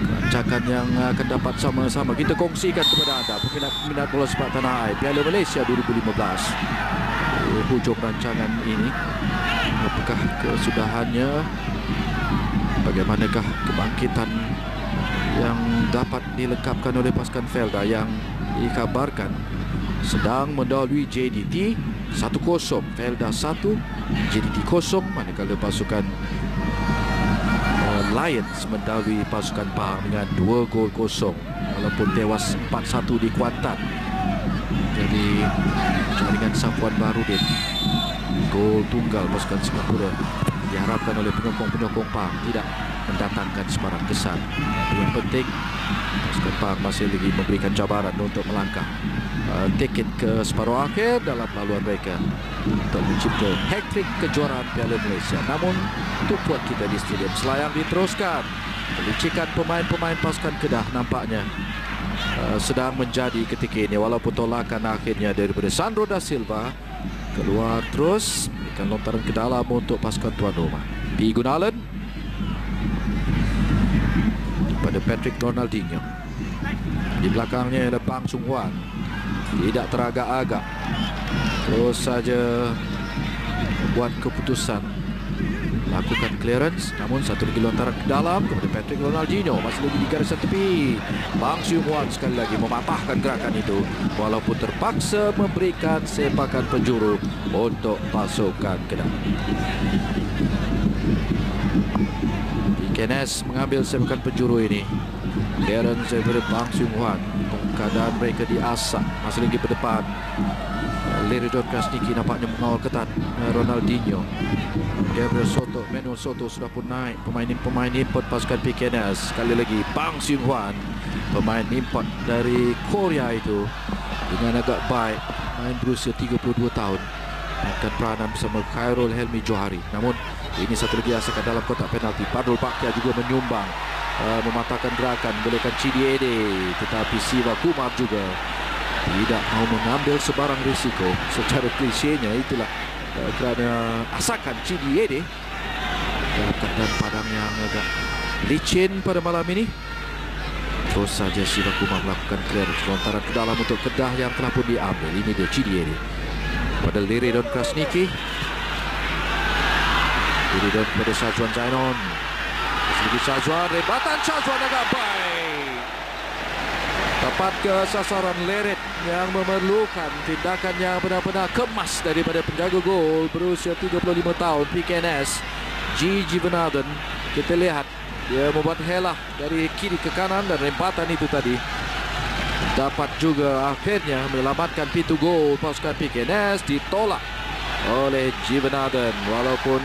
Speaker 1: rancangan yang akan dapat sama-sama kita kongsikan kepada anda. Peminat bola sepak tanah air Piala Malaysia 2015. Hujung rancangan ini, apakah kesudahannya? Bagaimanakah kebangkitan yang dapat dilengkapkan oleh pasukan Felda yang dikabarkan sedang mendahului JDT 1-0, Felda 1, JDT 0, manakala pasukan Lions mendahului pasukan Pahang dengan 2-0 walaupun tewas 4-1 di Kuantan. Jadi jaringan Safwan Barudin, gol tunggal pasukan Singapura diharapkan oleh penyokong-penyokong Pahang tidak mendatangkan sebarang kesan. Yang penting pasukan Pahang masih lagi memberikan cabaran untuk melangkah tiket ke separuh akhir dalam laluan mereka untuk mencipta hat-trick kejuaraan Piala Malaysia. Namun tumpuan kita di Stadium Selayang diteruskan. Kelicikan pemain-pemain pasukan Kedah nampaknya sedang menjadi ketika ini, walaupun tolakan akhirnya daripada Sandro da Silva keluar terus berikan lontaran ke dalam untuk pasukan tuan rumah. P. Gunalan pada Patrick Ronaldinho, di belakangnya ada Bang Sung Hwan, tidak teragak-agak, terus saja buat keputusan lakukan clearance, namun satu lagi lontaran ke dalam kepada Patrick Ronaldinho, masih lagi di garisan tepi. Bang Sung Hwan sekali lagi mematahkan gerakan itu walaupun terpaksa memberikan sepakan penjuru untuk pasukan Kedah. Kenes mengambil sepakan penjuru ini. Clearance daripada Bang Sung Hwan, keadaan mereka diasak, masih lagi ke depan. Leridon Krasniki nampaknya mengawal ketat Ronaldinho. Gabriel Soto, Manuel Soto sudah pun naik, pemain import pasukan PKNS. Sekali lagi Bang Sung Hwan, pemain import dari Korea itu, dengan agak baik, main berusia 32 tahun, akan peranan bersama Khairul Helmi Johari. Namun ini satu lagi asakan dalam kotak penalti. Padul Bakhtia juga menyumbang, mematahkan gerakan, bolehkan Chidi Ede, tetapi Siva Kumar juga tidak mau mengambil sebarang risiko. Secara klisenya itulah kerana asakan Chidi Ede dalam keadaan padang yang agak licin pada malam ini. Terus saja Siva Kumar melakukan clearance, lontaran ke dalam untuk Kedah yang telah pun diambil. Ini dia Chidi Ede pada Leridon Krasniki. Leridon pada Syazwan Zainon, lagi Syazwan, rebatan Syazwan agak baik, tepat ke sasaran Lerit yang memerlukan tindakan yang benar-benar kemas daripada penjaga gol berusia 35 tahun PKNS, G. Jivanathan. Kita lihat dia membuat helah dari kiri ke kanan dan rempatan itu tadi dapat juga akhirnya menyelamatkan pintu gol pasukan PKNS, ditolak oleh Jivanathan. Walaupun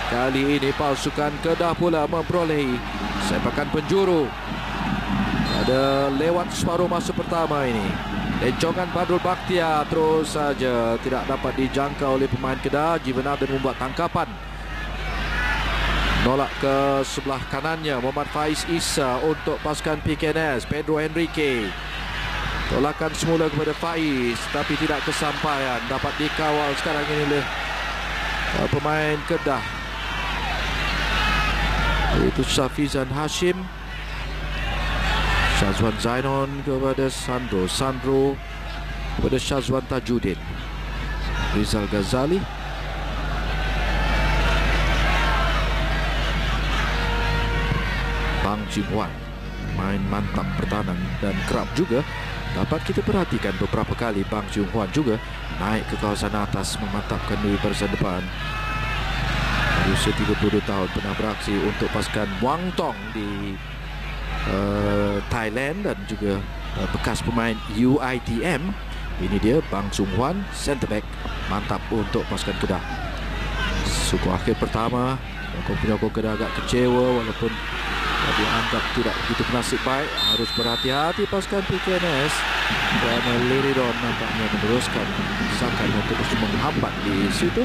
Speaker 1: kali ini pasukan Kedah pula memperolehi sepakan penjuru ada lewat separuh masa pertama ini. Lencongan Padul Bakhtia terus saja tidak dapat dijangka oleh pemain Kedah. Jivanathan membuat tangkapan, nolak ke sebelah kanannya Muhammad Faiz Isa untuk pasukan PKNS. Pedro Henrique, tolakan semula kepada Faiz tapi tidak kesampaian, dapat dikawal sekarang ini oleh pemain Kedah, itu Syafizan Hashim. Syazwan Zainon kepada Sandro kepada Syazwan Tajuddin. Rizal Ghazali, Bang Sung Hwan, main mantap bertahan dan kerap juga dapat kita perhatikan beberapa kali Bang Sung Hwan juga naik ke kawasan atas memantapkan diri barisan depan. Berusia 32 tahun, pernah beraksi untuk pasukan Muang Thong di Thailand dan juga bekas pemain UITM. Ini dia Bang Sung Hwan, centre back mantap untuk pasukan Kedah. Suku akhir pertama, penyokong Kedah agak kecewa walaupun dianggap tidak begitu bernasib baik. Harus berhati-hati pasukan PKNS kerana Leridon nampaknya meneruskan desakan untuk terus menghambat di situ,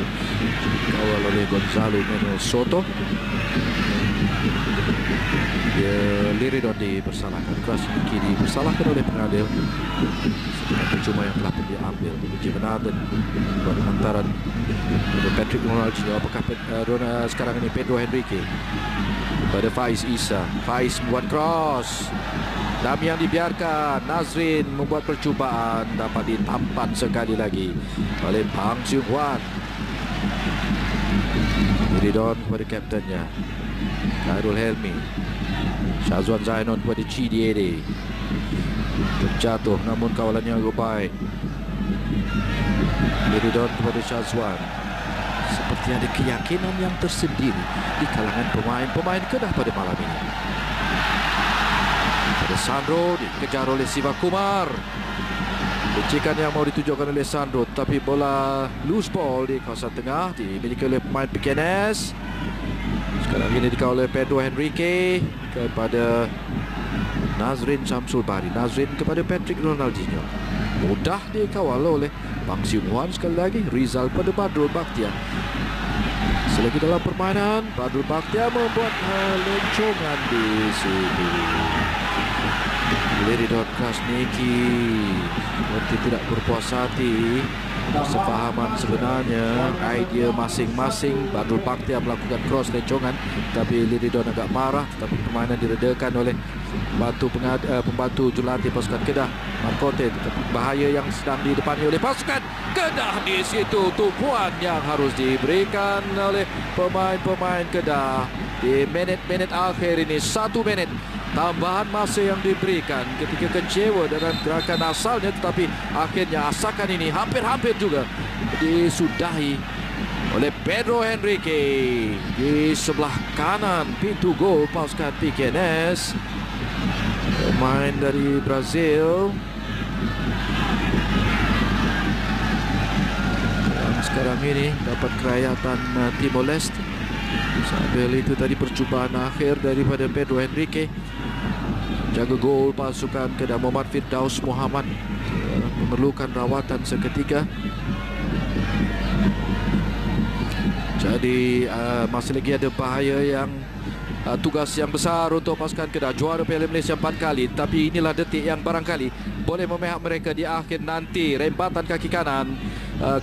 Speaker 1: dikawal oleh Gonzalo Manuel Soto. Liridon dipersalahkan, Crush Nicky dipersalahkan oleh pengadil. Sebuah percuma yang telah pun diambil. Uji Bernarden buat hantaran Patrick Ronaldinho. Apakah sekarang ini Pedro Henrique pada Faiz Isa. Faiz membuat cross. Damian dibiarkan. Nazrin membuat percubaan, dapat ditampan sekali lagi oleh Bang Siung Hwan. Liridon kepada kaptennya Khairul Helmi. Syazwan Zainon kepada Chidiede. Terjatuh namun kawalannya agak baik. Liridon kepada Syazwan. Seperti ada keyakinan yang tersendiri di kalangan pemain-pemain Kedah pada malam ini. Pada Sandro dikejar oleh Siva Kumar. Lecikan yang mau ditujukan oleh Sandro, tapi bola loose ball di kawasan tengah dimiliki oleh pemain PKNS. Sekarang ini dikawal oleh Pedro Henrique kepada Nazrin Syamsul Bari. Nazrin kepada Patrick Ronaldinho. Mudah dikawal oleh Bang Siung Hwan sekali lagi. Rizal pada Badrul Bakhtiar. Selagi dalam permainan, Badrul Bakhtiar membuat lencongan di sini. Liridon Crush Nicky seperti tidak berpuas hati. Persefahaman sebenarnya, idea masing-masing. Badrul Bakhtiar melakukan cross lencongan, tapi Liridon agak marah. Tetapi permainan diredakan oleh pembantu jurulatih pasukan Kedah, Markote. Bahaya yang sedang didepani oleh pasukan Kedah di situ. Tumpuan yang harus diberikan oleh pemain-pemain Kedah di minit-minit akhir ini. 1 minit tambahan masa yang diberikan ketika kecewa dengan gerakan asalnya, tetapi akhirnya asakan ini hampir-hampir juga disudahi oleh Pedro Henrique di sebelah kanan pintu gol pasukan PKNS. Pemain dari Brazil yang sekarang ini dapat kerayatan Timor Leste. Sambil itu tadi percubaan akhir daripada Pedro Henrique. Jaga gol pasukan Kedah Muhammad Firdaus Muhammad memerlukan rawatan seketika. Jadi masih lagi ada bahaya yang tugas yang besar untuk pasukan Kedah. Juara Piala Malaysia 4 kali, tapi inilah detik yang barangkali boleh memihak mereka di akhir nanti. Rembatan kaki kanan,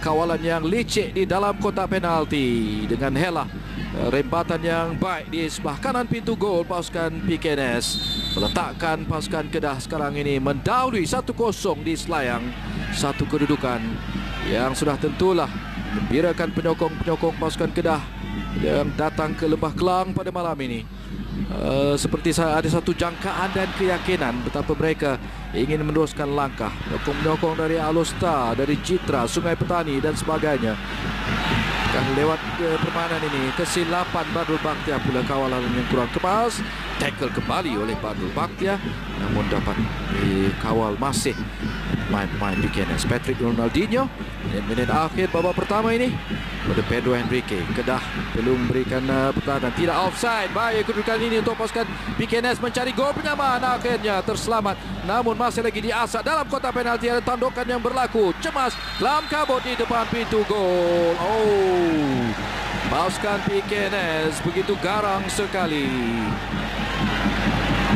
Speaker 1: kawalan yang licik di dalam kotak penalti dengan Hela. Rembatan yang baik di sebelah kanan pintu gol pasukan PKNS meletakkan pasukan Kedah sekarang ini mendahului 1-0 di Selayang. Satu kedudukan yang sudah tentulah gembirakan penyokong-penyokong pasukan Kedah yang datang ke Lembah Kelang pada malam ini. Seperti ada satu jangkaan dan keyakinan betapa mereka ingin meneruskan langkah. Penyokong-penyokong dari Alostar, dari Citra, Sungai Petani dan sebagainya. Lewat permainan ini, kesilapan Badrul Bakhtiar pula, kawalan yang kurang kemas. Tackle kembali oleh Badrul Bakhtiar, namun dapat dikawal masih pemain PKNS. Patrick Ronaldinho. Minit akhir babak pertama ini pada Pedro Henrique. Kedah perlu memberikan pertahanan. Tidak offside. Baik kedudukan ini untuk pasukan PKNS mencari gol penyamaan. Akhirnya terselamat, namun masih lagi diasak dalam kotak penalti. Ada tandukan yang berlaku. Cemas dalam kabut di depan pintu gol. Pasukan PKNS begitu garang sekali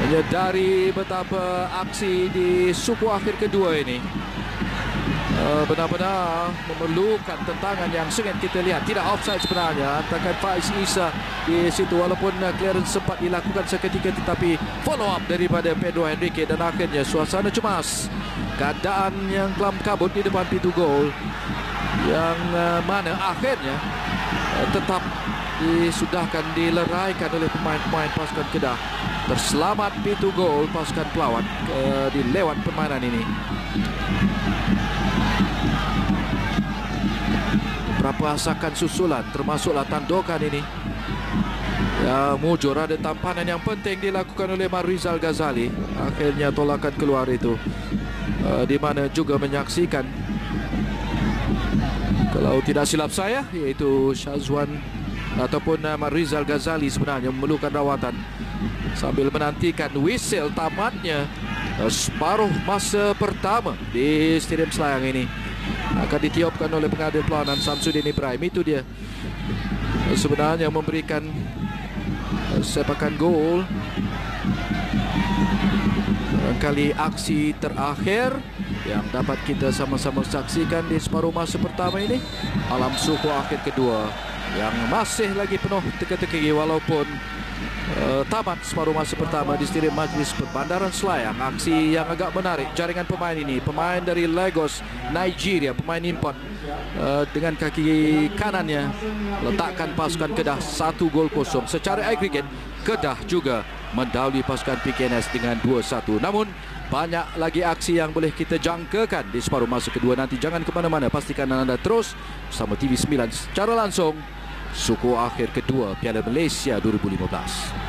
Speaker 1: menyedari betapa aksi di suku akhir kedua ini benar-benar memerlukan tentangan yang sengit. Kita lihat tidak offside sebenarnya antara Faiz Isa di situ, walaupun clearance sempat dilakukan seketika, tetapi follow up daripada Pedro Henrique dan akhirnya suasana cemas, keadaan yang kelam kabut di depan pintu gol yang mana akhirnya tetap disudahkan, dileraikan oleh pemain-pemain pasukan Kedah. Terselamat pintu gol pasukan pelawat di lewat permainan ini. Beberapa asakan susulan termasuklah tandukan ini yang mujur. Ada tampanan yang penting dilakukan oleh Marizal Ghazali. Akhirnya tolakan keluar itu di mana juga menyaksikan, kalau tidak silap saya, iaitu Syazwan ataupun Marizal Ghazali sebenarnya memerlukan rawatan sambil menantikan whistle tamatnya separuh masa pertama di Stadium Selayang ini. Akan ditiupkan oleh pengadil perlawanan Samsudin Ibrahim. Itu dia sebenarnya memberikan sepakan gol Barangkali aksi terakhir yang dapat kita sama-sama saksikan di separuh masa pertama ini, alam suku akhir kedua yang masih lagi penuh teka-teki walaupun tamat separuh masa pertama di Stadium Majlis Perbandaran Selayang. Aksi yang agak menarik, jaringan pemain ini, pemain dari Lagos, Nigeria, pemain import, dengan kaki kanannya letakkan pasukan Kedah 1-0. Secara agregat Kedah juga mendahului pasukan PKNS dengan 2-1. Namun banyak lagi aksi yang boleh kita jangkakan di separuh masa kedua nanti. Jangan ke mana-mana, pastikan anda terus bersama TV9 secara langsung suku akhir kedua Piala Malaysia 2015.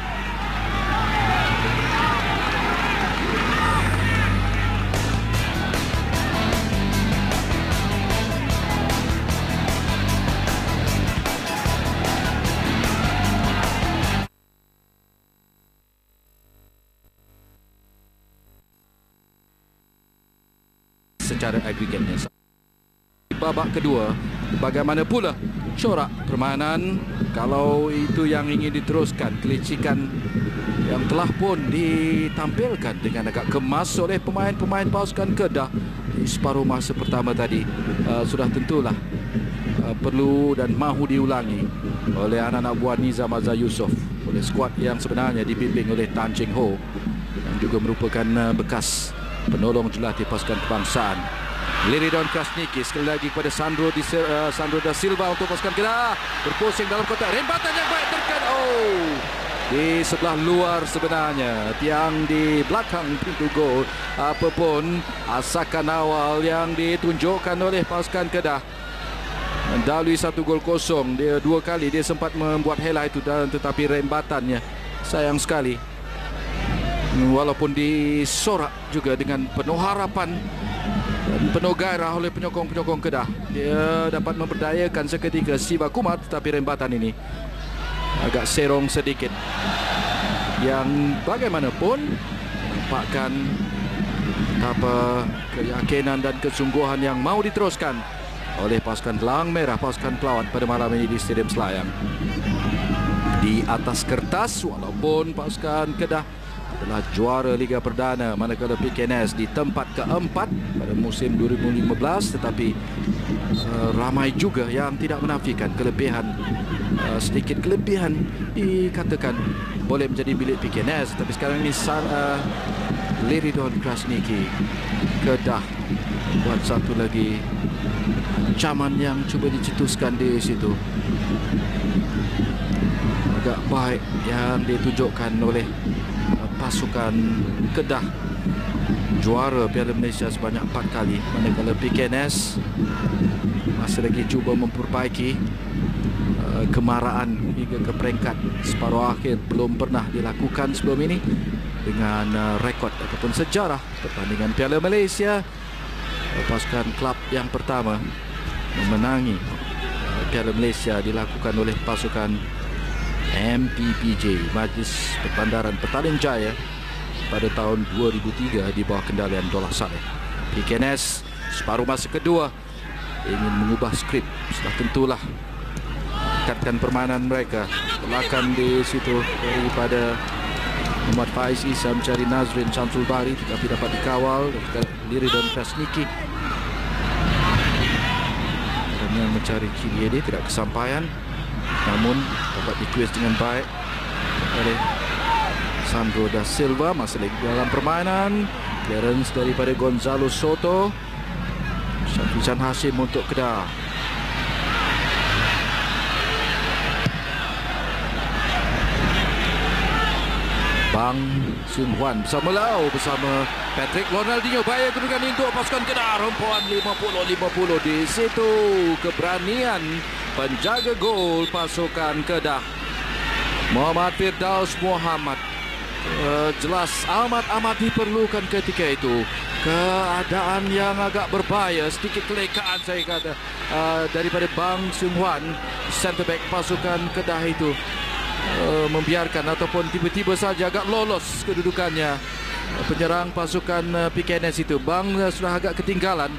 Speaker 1: Secara agregatnya, babak kedua bagaimana pula corak permainan, kalau itu yang ingin diteruskan, kelicikan yang telah pun ditampilkan dengan agak kemas oleh pemain-pemain pasukan Kedah di separuh masa pertama tadi, sudah tentulah perlu dan mahu diulangi oleh anak-anak buah Nizam Azhar Yusof, oleh skuad yang sebenarnya dibimbing oleh Tan Cheng Ho yang juga merupakan bekas penolong jurulatih pasukan kebangsaan. Liridon Krasniki sekali lagi kepada Sandro da Silva untuk pasukan Kedah, berpusing dalam kotak, rembatan yang baik terkan di sebelah luar sebenarnya, tiang di belakang pintu gol. Apapun asakan awal yang ditunjukkan oleh pasukan Kedah mendahului 1-0. Dia dua kali dia sempat membuat helah itu, tetapi rembatannya sayang sekali. Walaupun disorak juga dengan penuh harapan dan penuh gairah oleh penyokong-penyokong Kedah, dia dapat memberdayakan seketika Siva Kumar, tetapi rembatan ini agak serong sedikit, yang bagaimanapun menampakkan betapa keyakinan dan kesungguhan yang mau diteruskan oleh pasukan Belang Merah, pasukan pelawat pada malam ini di Stadium Selayang. Di atas kertas, walaupun pasukan Kedah adalah juara Liga Perdana, manakala PKNS di tempat keempat pada musim 2015, tetapi ramai juga yang tidak menafikan kelebihan, sedikit kelebihan dikatakan boleh menjadi milik PKNS. Tapi sekarang ini Liridon Krasniki, Kedah buat satu lagi ancaman yang cuba dicetuskan di situ. Agak baik yang ditunjukkan oleh pasukan Kedah, juara Piala Malaysia sebanyak 4 kali, manakala PKNS masih lagi cuba memperbaiki kemarahan hingga ke peringkat separuh akhir belum pernah dilakukan sebelum ini, dengan rekod ataupun sejarah pertandingan Piala Malaysia. Pasukan klub yang pertama memenangi Piala Malaysia dilakukan oleh pasukan MPPJ, Majlis Perbandaran Petaling Jaya, pada tahun 2003 di bawah kendalian Dollah Saleh. PKNS separuh masa kedua ingin mengubah skrip, sudah tentulah tingkatkan permainan mereka. Belakang di situ daripada Muhammad Faiz Isa mencari Nazrin Syamsul Bahri, tetapi dapat dikawal Liridon Krasniki. Dan yang mencari kiri dia tidak kesampaian, namun dapat dikuis dengan baik oleh Sandro da Silva. Masih lagi dalam permainan, clearance daripada Gonzalo Soto. Syafizan Hashim untuk Kedah. Bang Sun Huan bersama Lau, bersama Patrick Ronaldinho. Bahaya kedudukan ini untuk pasukan Kedah. Rompoan 50-50 di situ. Keberanian penjaga gol pasukan Kedah, Muhammad Firdaus Muhammad, jelas amat diperlukan ketika itu. Keadaan yang agak berbahaya, sedikit kelekaan saya kata daripada Bang Sun Huan, centre back pasukan Kedah itu, membiarkan ataupun tiba-tiba saja agak lolos kedudukannya penyerang pasukan PKNS itu. Bang sudah agak ketinggalan.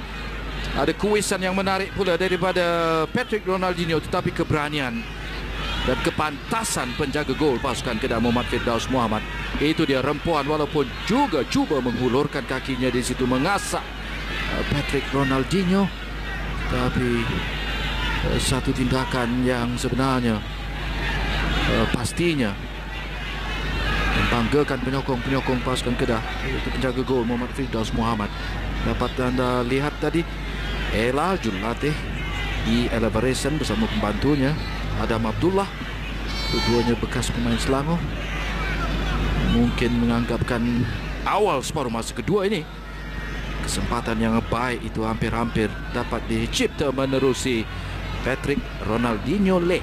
Speaker 1: Ada kuisan yang menarik pula daripada Patrick Ronaldinho, tetapi keberanian dan kepantasan penjaga gol pasukan Kedah, Muhammad Firdaus Muhammad, Itu dia Rempuan, walaupun juga cuba menghulurkan kakinya di situ mengasak Patrick Ronaldinho, tapi satu tindakan yang sebenarnya pastinya membanggakan penyokong pasukan Kedah, iaitu penjaga gol Muhammad Firdaus Muhammad. Dapat anda lihat tadi Ella Julatih di elevation bersama pembantunya Adam Abdullah, keduanya bekas pemain Selangor. Mungkin menganggapkan awal separuh masa kedua ini kesempatan yang baik itu hampir-hampir dapat dicipta menerusi Patrick Ronaldinho Le.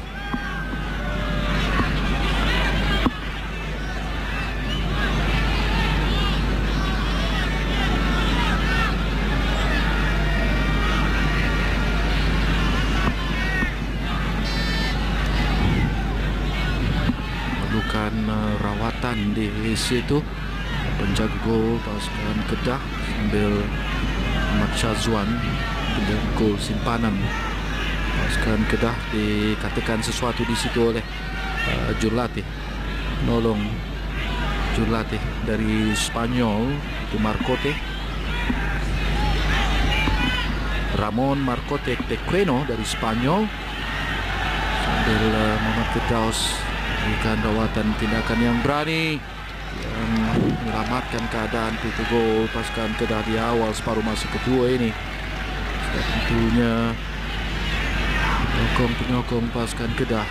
Speaker 1: Rawatan di situ penjaga gol pasukan Kedah sambil Ahmad Syazwan, penjaga gol simpanan pasukan Kedah, dikatakan sesuatu di situ oleh Julatih, nolong Julatih dari Spanyol itu Marcote, Ramon Marcote Tequeno dari Spanyol, sambil Muhammad Firdaus berikan rawatan tindakan yang berani yang menyelamatkan keadaan pintu gol pasukan Kedah di awal separuh masa kedua ini. Sudah tentunya penyokong pasukan Kedah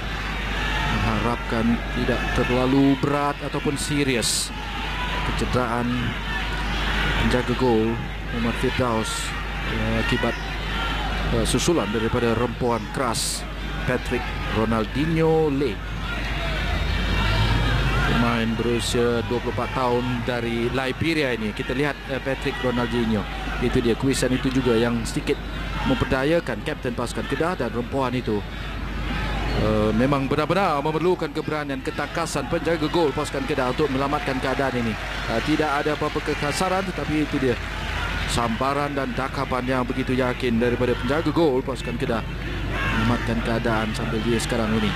Speaker 1: mengharapkan tidak terlalu berat ataupun serius kecederaan penjaga gol Muhammad Firdaus akibat susulan daripada rempuan keras Patrick Ronaldinho Le, pemain berusia 24 tahun dari Liberia ini. Kita lihat Patrick Ronaldinho, itu dia kuisan itu juga yang sedikit memperdayakan kapten pasukan Kedah, dan rempuan itu memang benar-benar memerlukan keberanian, ketakasan penjaga gol pasukan Kedah untuk menyelamatkan keadaan ini. Tidak ada apa-apa kekasaran, tetapi itu dia sambaran dan dakapan yang begitu yakin daripada penjaga gol pasukan Kedah menyelamatkan keadaan sampai dia sekarang ini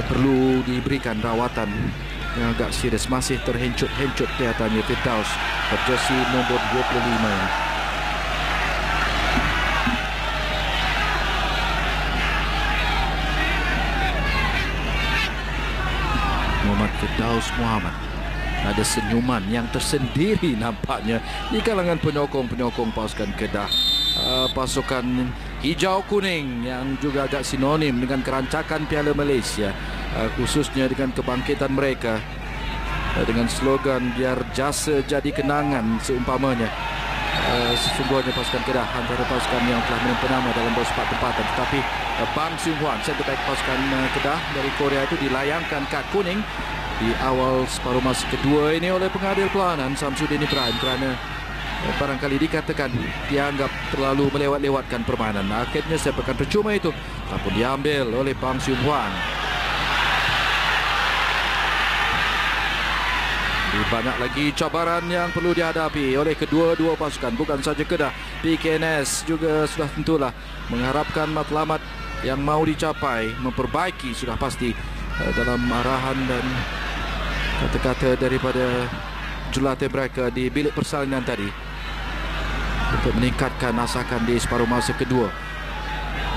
Speaker 1: perlu diberikan rawatan yang agak serius. Masih terhencut-hencut kelihatannya Firdaus, jersey nombor 25 ini. Muhammad Firdaus Muhammad, ada senyuman yang tersendiri nampaknya di kalangan penyokong pasukan Kedah. Pasukan hijau kuning yang juga agak sinonim dengan kerancakan Piala Malaysia, khususnya dengan kebangkitan mereka dengan slogan biar jasa jadi kenangan seumpamanya. Sesungguhnya pasukan Kedah antara pasukan yang telah menimpa nama dalam beberapa tempatan, tetapi Bang Seung Hwan, center back pasukan Kedah dari Korea itu dilayangkan kad kuning di awal separuh masa kedua ini oleh pengadil pelawanan Samsudin Ibrahim kerana barangkali dikatakan dianggap terlalu melewat-lewatkan permainan. Akhirnya sepakan percuma itu ataupun diambil oleh Bang Seung Hwan. Banyak lagi cabaran yang perlu dihadapi oleh kedua-dua pasukan, bukan saja Kedah. PKNS juga sudah tentulah mengharapkan matlamat yang mau dicapai, memperbaiki sudah pasti dalam arahan dan kata-kata daripada jurulatih mereka di bilik persalinan tadi untuk meningkatkan asakan di separuh masa kedua.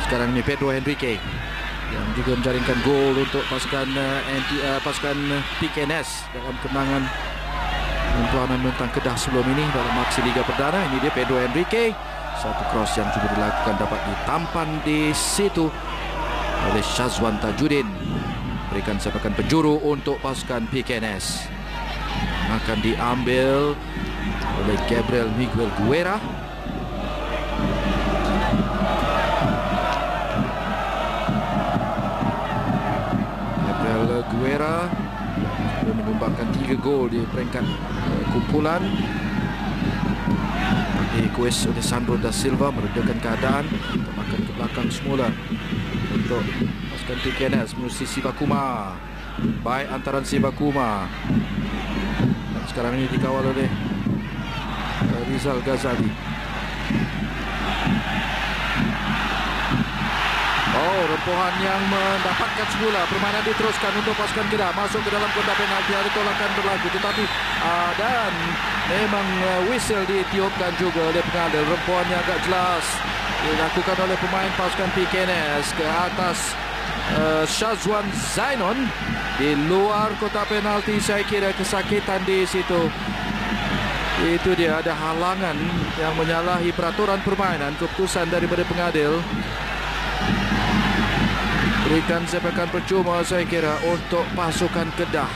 Speaker 1: Sekarang ini Pedro Henrique yang juga menjaringkan gol untuk pasukan PKNS dalam kemenangan perlawanan menentang Kedah sebelum ini dalam aksi Liga Perdana. Ini dia Pedro Henrique, satu cross yang juga dilakukan dapat ditampan di situ oleh Syazwan Tajudin. Berikan sepakan penjuru untuk pasukan PKNS, akan diambil oleh Gabriel Miguel Guerra. Gabriel Guerra menyumbangkan 3 gol di peringkat kumpulan. Dikuis oleh Sandro da Silva, meredakan keadaan, makan ke belakang semula untuk pasukan PKNS menuju Sibakuma. Baik antaran Sibakuma, dan sekarang ini dikawal oleh Rizal Ghazali. Oh, rempuhan yang mendapatkan semula. Permainan diteruskan untuk pasukan Kedah masuk ke dalam kotak penalti. Ada tolakan berlaku, tetapi dan memang whistle ditiupkan juga oleh pengadil. Rempuhan yang agak jelas dilakukan oleh pemain pasukan PKNS ke atas Syazwan Zainon di luar kotak penalti. Saya kira kesakitan di situ. Itu dia, ada halangan yang menyalahi peraturan permainan. Keputusan daripada pengadil berikan sepakan percuma saya kira untuk pasukan Kedah.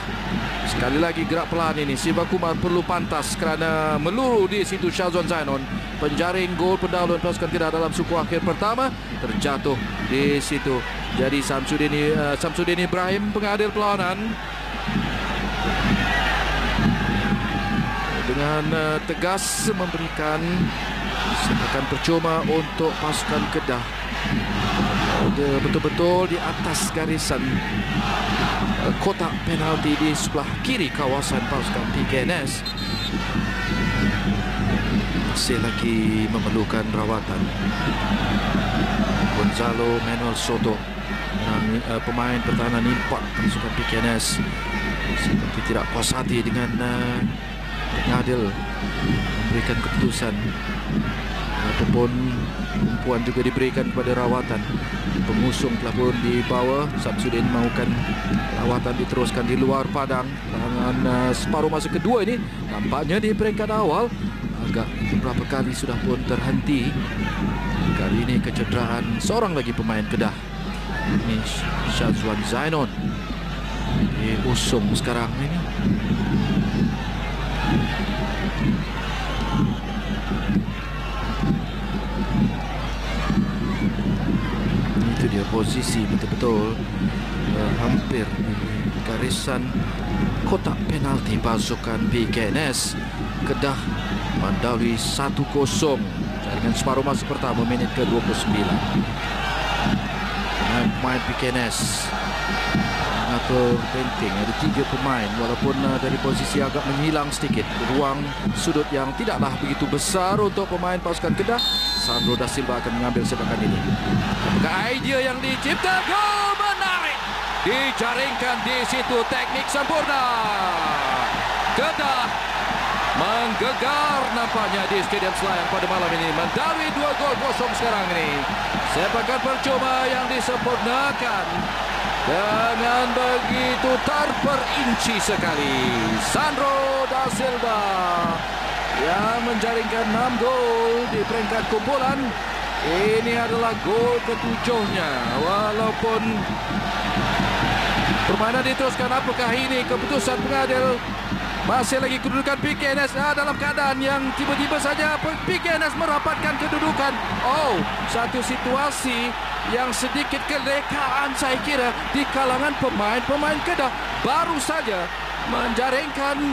Speaker 1: Sekali lagi gerak pelan ini. Siva Kumar perlu pantas kerana meluru di situ Syazwan Zainon. Penjaring gol pendahuluan pasukan Kedah dalam suku akhir pertama terjatuh di situ. Jadi Samsudin Ibrahim pengadil perlawanan dengan tegas memberikan sepakan percuma untuk pasukan Kedah. Dia betul-betul di atas garisan kotak penalti di sebelah kiri kawasan pasukan PKNS. Masih lagi memerlukan rawatan. Gonzalo Manuel Soto, pemain pertahanan import pasukan PKNS, seperti tidak puas hati dengan pengadil memberikan keputusan ataupun umpuan juga diberikan kepada rawatan. Pengusung telah pun dibawa. Samsudin mahukan rawatan diteruskan di luar padang. Dengan separuh masa kedua ini nampaknya di peringkat awal agak beberapa kali sudah pun terhenti. Kali ini kecederaan seorang lagi pemain Kedah, ini Syazwan Zainon, diusung sekarang ini. Itu dia posisi betul-betul hampir di garisan kotak penalti pasukan PKNS. Kedah mendahului 1-0 jaringan separuh masa pertama minit ke-29. Pemain PKNS mengatur penting. Ada 3 pemain walaupun dari posisi agak menghilang sedikit. Ruang sudut yang tidaklah begitu besar untuk pemain pasukan Kedah. Sandro Da Silva akan mengambil sepakan ini. Apakah idea yang dicipta? Gol menarik. Dijaringkan di situ, teknik sempurna. Kedah menggegar nampaknya di Stadium Selayang pada malam ini. Mendahului 2-0 sekarang ini. Sepakan percuma yang disempurnakan dengan begitu terperinci sekali. Sandro Da Silva yang menjaringkan 6 gol di peringkat kumpulan. Ini adalah gol ke-7-nya. Walaupun permainan diteruskan, apakah ini keputusan pengadil? Masih lagi kedudukan PKNS dalam keadaan yang tiba-tiba saja PKNS merapatkan kedudukan. Oh, satu situasi yang sedikit kelekaan saya kira di kalangan pemain-pemain Kedah. Baru saja menjaringkan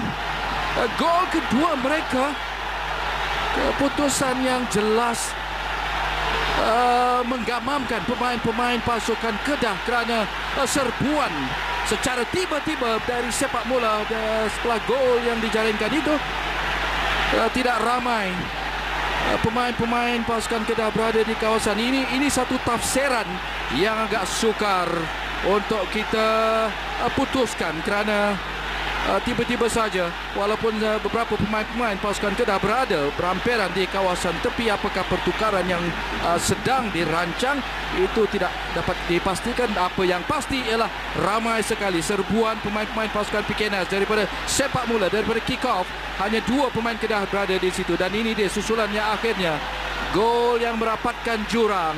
Speaker 1: gol kedua mereka. Keputusan yang jelas menggamamkan pemain-pemain pasukan Kedah kerana serbuan secara tiba-tiba dari sepak bola setelah gol yang dijaringkan itu. Tidak ramai pemain-pemain pasukan Kedah berada di kawasan ini. Ini satu tafsiran yang agak sukar untuk kita putuskan kerana tiba-tiba saja walaupun beberapa pemain-pemain pasukan Kedah berada beramperan di kawasan tepi, apakah pertukaran yang sedang dirancang itu tidak dapat dipastikan. Apa yang pasti ialah ramai sekali serbuan pemain-pemain pasukan PKNS daripada sepak mula, daripada kick off. Hanya 2 pemain Kedah berada di situ dan ini dia susulannya akhirnya. Gol yang merapatkan jurang.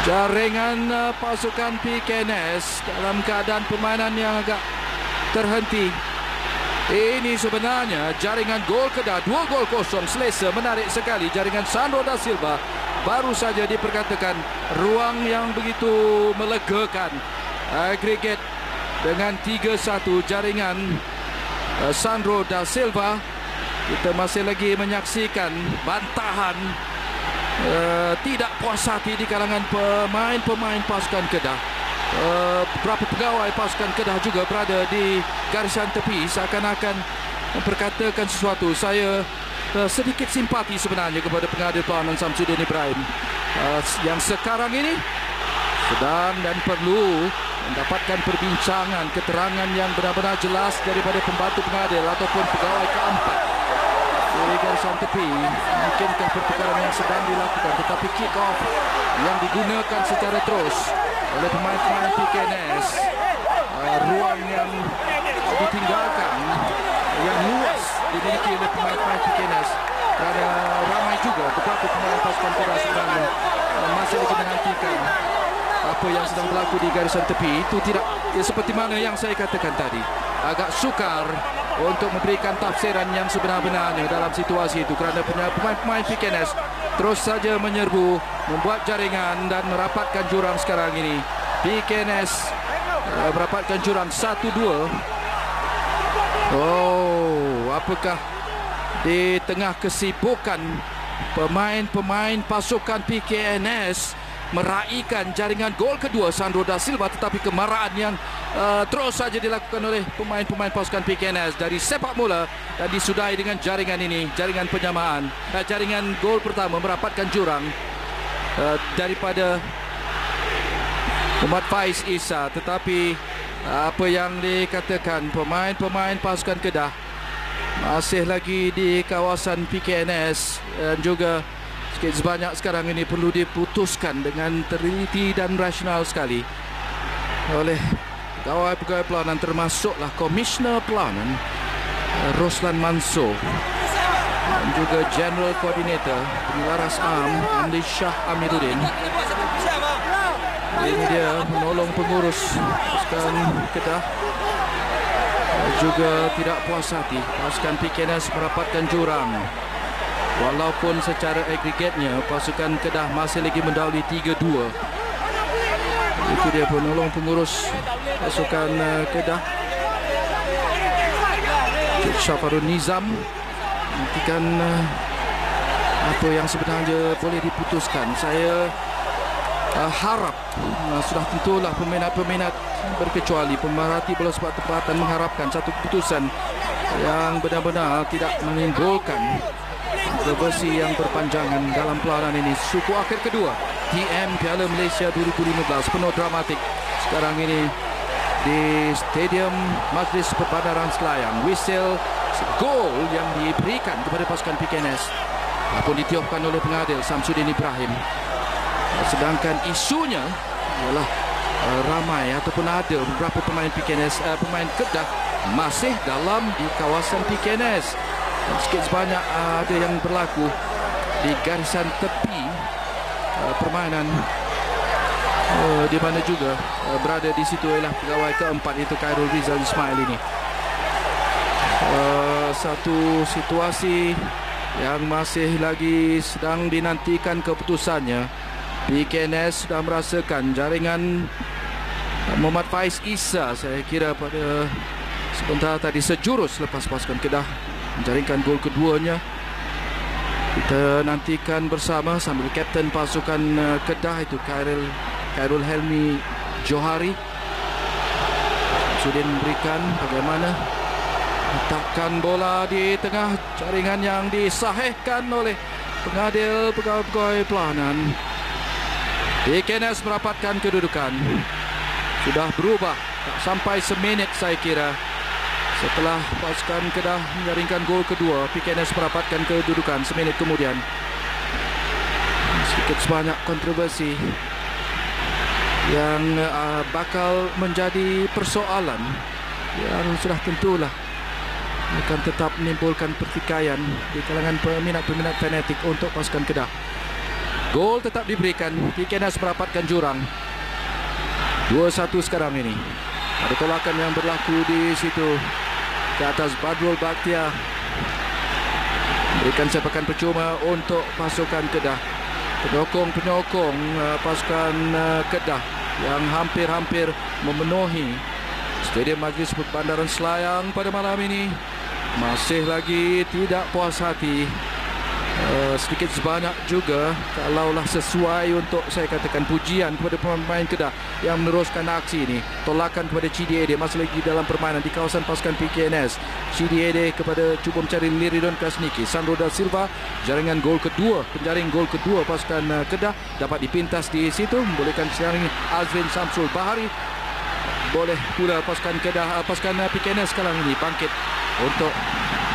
Speaker 1: Jaringan pasukan PKNS dalam keadaan permainan yang agak terhenti. Ini sebenarnya jaringan gol Kedah 2-0 selesa, menarik sekali. Jaringan Sandro Da Silva baru saja diperkatakan ruang yang begitu melegakan. Agregat dengan 3-1 jaringan Sandro Da Silva. Kita masih lagi menyaksikan bantahan tidak puas hati di kalangan pemain-pemain pasukan Kedah. Beberapa pegawai pasukan Kedah juga berada di garisan tepi seakan-akan memperkatakan sesuatu. Saya sedikit simpati sebenarnya kepada pengadil perlawanan Samsudin Ibrahim. yang sekarang ini sedang dan perlu mendapatkan perbincangan, keterangan yang benar-benar jelas daripada pembantu pengadil ataupun pegawai keempat di garisan tepi. Mungkinkah pertukaran yang sedang dilakukan, tetapi kick off yang digunakan secara terus oleh pemain-pemain PKNS, ruang yang ditinggalkan yang luas dimiliki oleh pemain-pemain PKNS, kerana ramai juga beberapa pemain pasukan Kedah sebenarnya masih lagi menantikan apa yang sedang berlaku di garisan tepi. Itu tidak seperti mana yang saya katakan tadi, agak sukar untuk memberikan tafsiran yang sebenar-benarnya dalam situasi itu, kerana pemain-pemain PKNS terus saja menyerbu, membuat jaringan dan merapatkan jurang sekarang ini. PKNS merapatkan jurang 1-2. Oh, apakah di tengah kesibukan pemain-pemain pasukan PKNS meraihkan jaringan gol kedua Sandro da Silva, tetapi kemarahan yang terus saja dilakukan oleh pemain-pemain pasukan PKNS dari sepak mula dan disudahi dengan jaringan ini, jaringan penyamaan, jaringan gol pertama merapatkan jurang daripada Muhammad Faiz Isa. Tetapi apa yang dikatakan pemain-pemain pasukan Kedah masih lagi di kawasan PKNS dan juga sikit sebanyak sekarang ini perlu diputuskan dengan teliti dan rasional sekali oleh pegawai-pegawai pelawanan, termasuklah Komisioner Pelawanan Roslan Mansur dan juga General Coordinator Penglaras Am Amdi Shah Amiruddin. Ini dia menolong pengurus pasukan Kedah juga tidak puas hati pasukan PKNS merapatkan jurang. Walaupun secara agregatnya pasukan Kedah masih lagi mendahului 3-2. Itu dia penolong pengurus pasukan Kedah, Syafarul Nizam, nantikan apa yang sebenarnya boleh diputuskan. Saya harap sudah tentulah peminat-peminat berkecuali pemerhati bola sepak tempatan mengharapkan satu keputusan yang benar-benar tidak menimbulkan kontroversi yang berpanjangan dalam pelawanan ini. Suku akhir kedua TM Piala Malaysia 2015 penuh dramatik sekarang ini di Stadium Majlis Perbandaran Selayang. Whistle gol yang diberikan kepada pasukan PKNS pun ditiupkan oleh pengadil Samsudin Ibrahim. Sedangkan isunya ialah ramai ataupun ada beberapa pemain PKNS, pemain Kedah masih dalam di kawasan PKNS. Dan sikit sebanyak ada yang berlaku di garisan tepi permainan, di mana juga berada di situ ialah pegawai keempat, itu Khairul Rizal Ismail ini. Satu situasi yang masih lagi sedang dinantikan keputusannya. PKNS sudah merasakan jaringan Muhammad Faiz Isa, saya kira pada sebentar tadi sejurus lepas pasukan Kedah menjaringkan gol keduanya. Kita nantikan bersama sambil kapten pasukan Kedah itu Khairul Helmi Johari sudah memberikan bagaimana letakkan bola di tengah jaringan yang disahihkan oleh pengadil pegawai pelawanan. PKNS merapatkan kedudukan. Sudah berubah tak sampai seminit saya kira setelah pasukan Kedah menjaringkan gol kedua. PKNS merapatkan kedudukan seminit kemudian. Sedikit sebanyak kontroversi yang bakal menjadi persoalan yang sudah tentulah akan tetap menimbulkan pertikaian di kalangan peminat-peminat fanatik untuk pasukan Kedah. Gol tetap diberikan, PKNS merapatkan jurang 2-1 sekarang ini. Ada tolakan yang berlaku di situ ke atas Badrul Bakhtiar, berikan sepakan percuma untuk pasukan Kedah. Penyokong pasukan Kedah yang hampir-hampir memenuhi Stadium Majlis Perbandaran Selayang pada malam ini masih lagi tidak puas hati sedikit sebanyak juga kalaulah sesuai untuk saya katakan pujian kepada pemain Kedah yang meneruskan aksi ini. Tolakan kepada CDAD masih lagi dalam permainan di kawasan pasukan PKNS. CDAD kepada cuba mencari Liridon Kasniki. Sandro da Silva, jaringan gol kedua, penjaring gol kedua pasukan Kedah dapat dipintas di situ, membolehkan sekarang ini Azrin Samsul Bahari. Boleh pula pasukan Kedah, pasukan PKNS sekarang ini bangkit untuk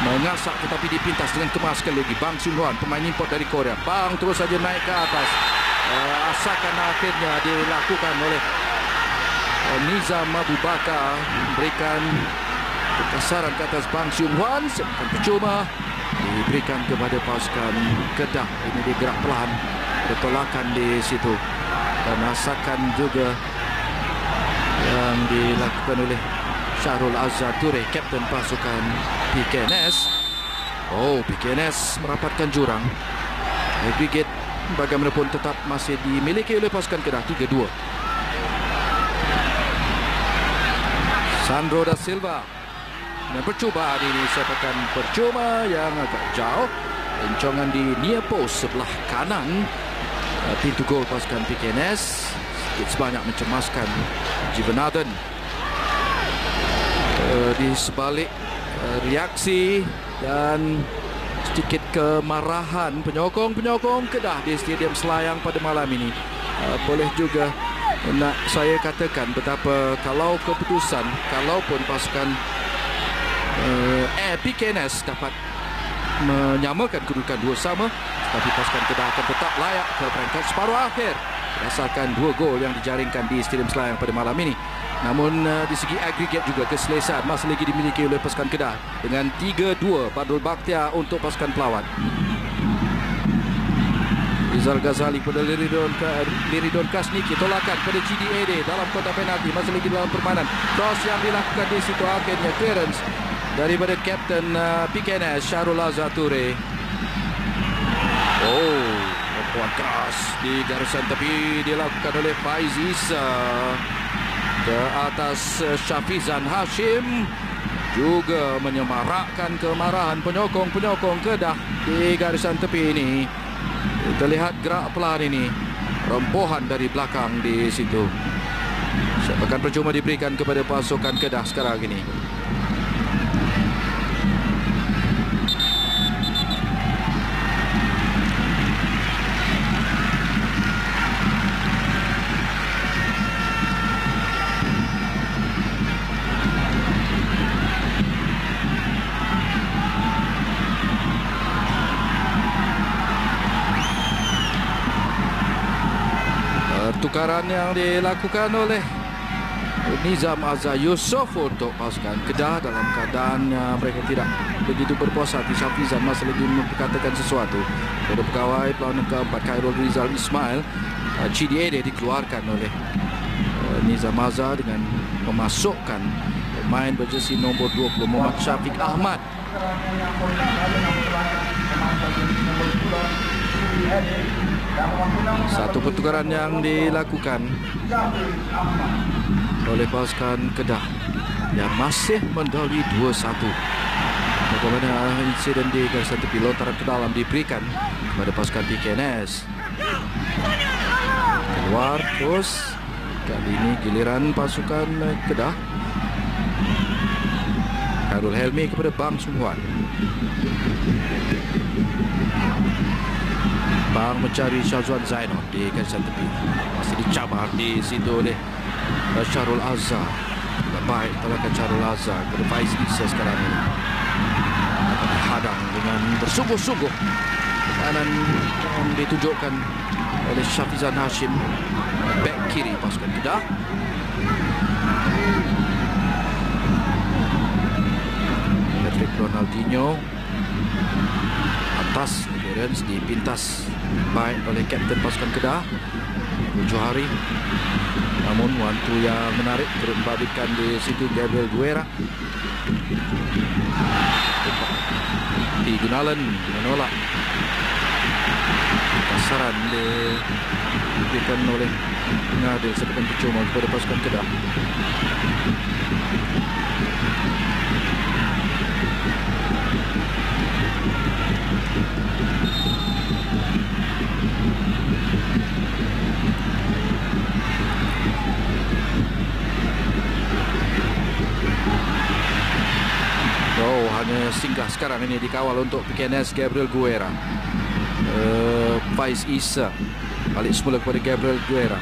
Speaker 1: mengasak, tetapi dipintas dengan kemas sekali lagi. Bang Sun Huan, pemain import dari Korea. Bang terus saja naik ke atas. Asakan akhirnya dilakukan oleh Nizam Abu Bakar, memberikan kekasaran ke atas Bang Sun Huan. Sebutan percuma diberikan kepada pasukan Kedah. Ini digerak pelan, bertolakan di situ, dan asakan juga yang dilakukan oleh Syahrul Azhar Ture, kapten pasukan PKNS. PKNS merapatkan jurang. Aggregate bagaimanapun tetap masih dimiliki oleh pasukan Kedah 3-2. Sandro da Silva, dan percubaan ini sepakan percuma yang agak jauh. Rencongan di near post sebelah kanan pintu gol pasukan PKNS. Sedikit sebanyak mencemaskan Jivanathan. Di sebalik reaksi dan sedikit kemarahan penyokong-penyokong Kedah di Stadium Selayang pada malam ini, boleh juga nak saya katakan betapa kalau keputusan, kalaupun pasukan PKNS dapat menyamakan kedudukan 2-2, tapi pasukan Kedah akan tetap layak ke peringkat separuh akhir berdasarkan 2 gol yang dijaringkan di Stadium Selayang pada malam ini. Namun di segi agregat juga keselesaan masih lagi dimiliki oleh pasukan Kedah dengan 3-2 Badrul Bakhtiar untuk pasukan pelawat. Rizal Ghazali pada Liridon Kasniki, tolakan pada CDAD dalam kotak penalti, masih lagi dalam permainan. Cross yang dilakukan di situ, akhirnya clearance daripada kapten PKNS Syahrul Azhar Ture. Puan keras di garisan tepi dilakukan oleh Faiz Isa ke atas Syafizan Hashim, juga menyemarakkan kemarahan penyokong-penyokong Kedah di garisan tepi ini. Kita lihat gerak pelan ini, rempohan dari belakang di situ. Sepakan percuma diberikan kepada pasukan Kedah sekarang ini. Pertukaran yang dilakukan oleh Nizam Azhar Yusof untuk pasukan Kedah dalam keadaan mereka tidak begitu berpuas hati. Syafizan masih lagi memperkatakan sesuatu kepada pegawai perlawanan keempat Khairul Rizal Ismail. CDAD dikeluarkan oleh Nizam Azhar dengan memasukkan pemain berjersey nombor 20 Muhammad Syafiq Ahmad. Satu pertukaran yang dilakukan oleh pasukan Kedah yang masih mendahului 2-1. Bagaimana insiden di garisan tepi, lontaran ke dalam diberikan kepada pasukan PKNS. Keluar terus, kali ini giliran pasukan Kedah. Khairul Helmi kepada Bang Sun Huan. Bang mencari Syazwan Zainal di garisan tepi, masih dicabar di situ oleh Syahrul Azhar. Baik tolakan Syahrul Azhar kepada Faiz Isa sekarang ini, dihadang dengan bersungguh-sungguh. Tekanan yang ditunjukkan oleh Syafizan Hashim, back kiri pasukan Kedah. Patrick Ronaldinho atas clearance dipintas baik oleh kapten pasukan Kedah Johari. Namun wantu yang menarik turut membabitkan di situ Gabriel Guerra. Di Gunalan menolak kasaran diberikan oleh pengadil sepakan percuma kepada pasukan Kedah. sekarang ini dikawal untuk PKNS Gabriel Guerra. Faiz Isa balik semula kepada Gabriel Guerra.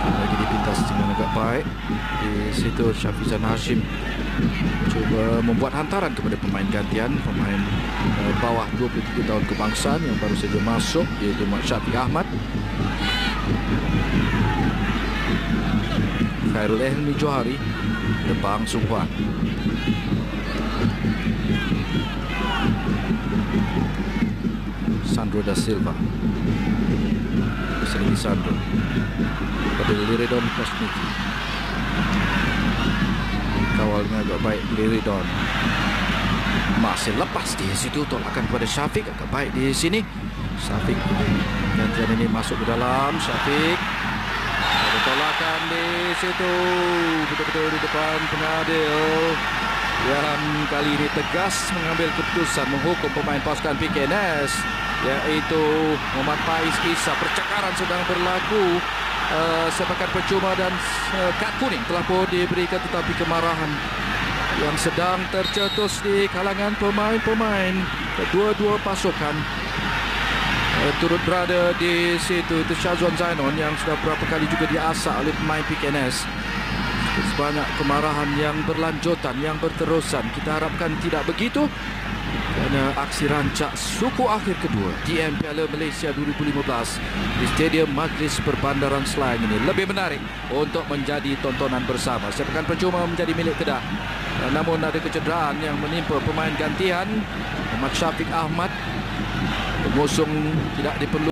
Speaker 1: Lagi dipintas dengan agak baik. Di situ Syafizan Hashim cuba membuat hantaran kepada pemain gantian, pemain bawah 23 tahun kebangsaan yang baru saja masuk, iaitu Mat Syafiq Ahmad. Khairul Ehmi Johari Debang Sungguan. Sandro da Silva. Sini Sandro pada Liridon Kosniki. Kawalnya agak baik Liridon. Masih lepas di situ, tolakan kepada Syafiq agak baik di sini. Syafiq gantian ini masuk ke dalam. Syafiq ada tolakan di situ, betul-betul di depan pengadil yang kali ini tegas mengambil keputusan menghukum pemain pasukan PKNS, iaitu Muhammad Faiz Isa. Percakaran sedang berlaku, sepakan percuma dan kad kuning telah pun diberikan, tetapi kemarahan yang sedang tercetus di kalangan pemain-pemain kedua-dua pasukan turut berada di situ. Itu Syazwan Zainon yang sudah berapa kali juga diasak oleh pemain PKNS. Sebanyak kemarahan yang berlanjutan, yang berterusan. Kita harapkan tidak begitu, kerana aksi rancak suku akhir kedua DM Piala Malaysia 2015 di Stadium Majlis Perbandaran Selayang ini lebih menarik untuk menjadi tontonan bersama. Sepakan percuma menjadi milik Kedah, namun ada kecederaan yang menimpa pemain gantian Mat Syafiq Ahmad. Pengusung tidak diperlukan.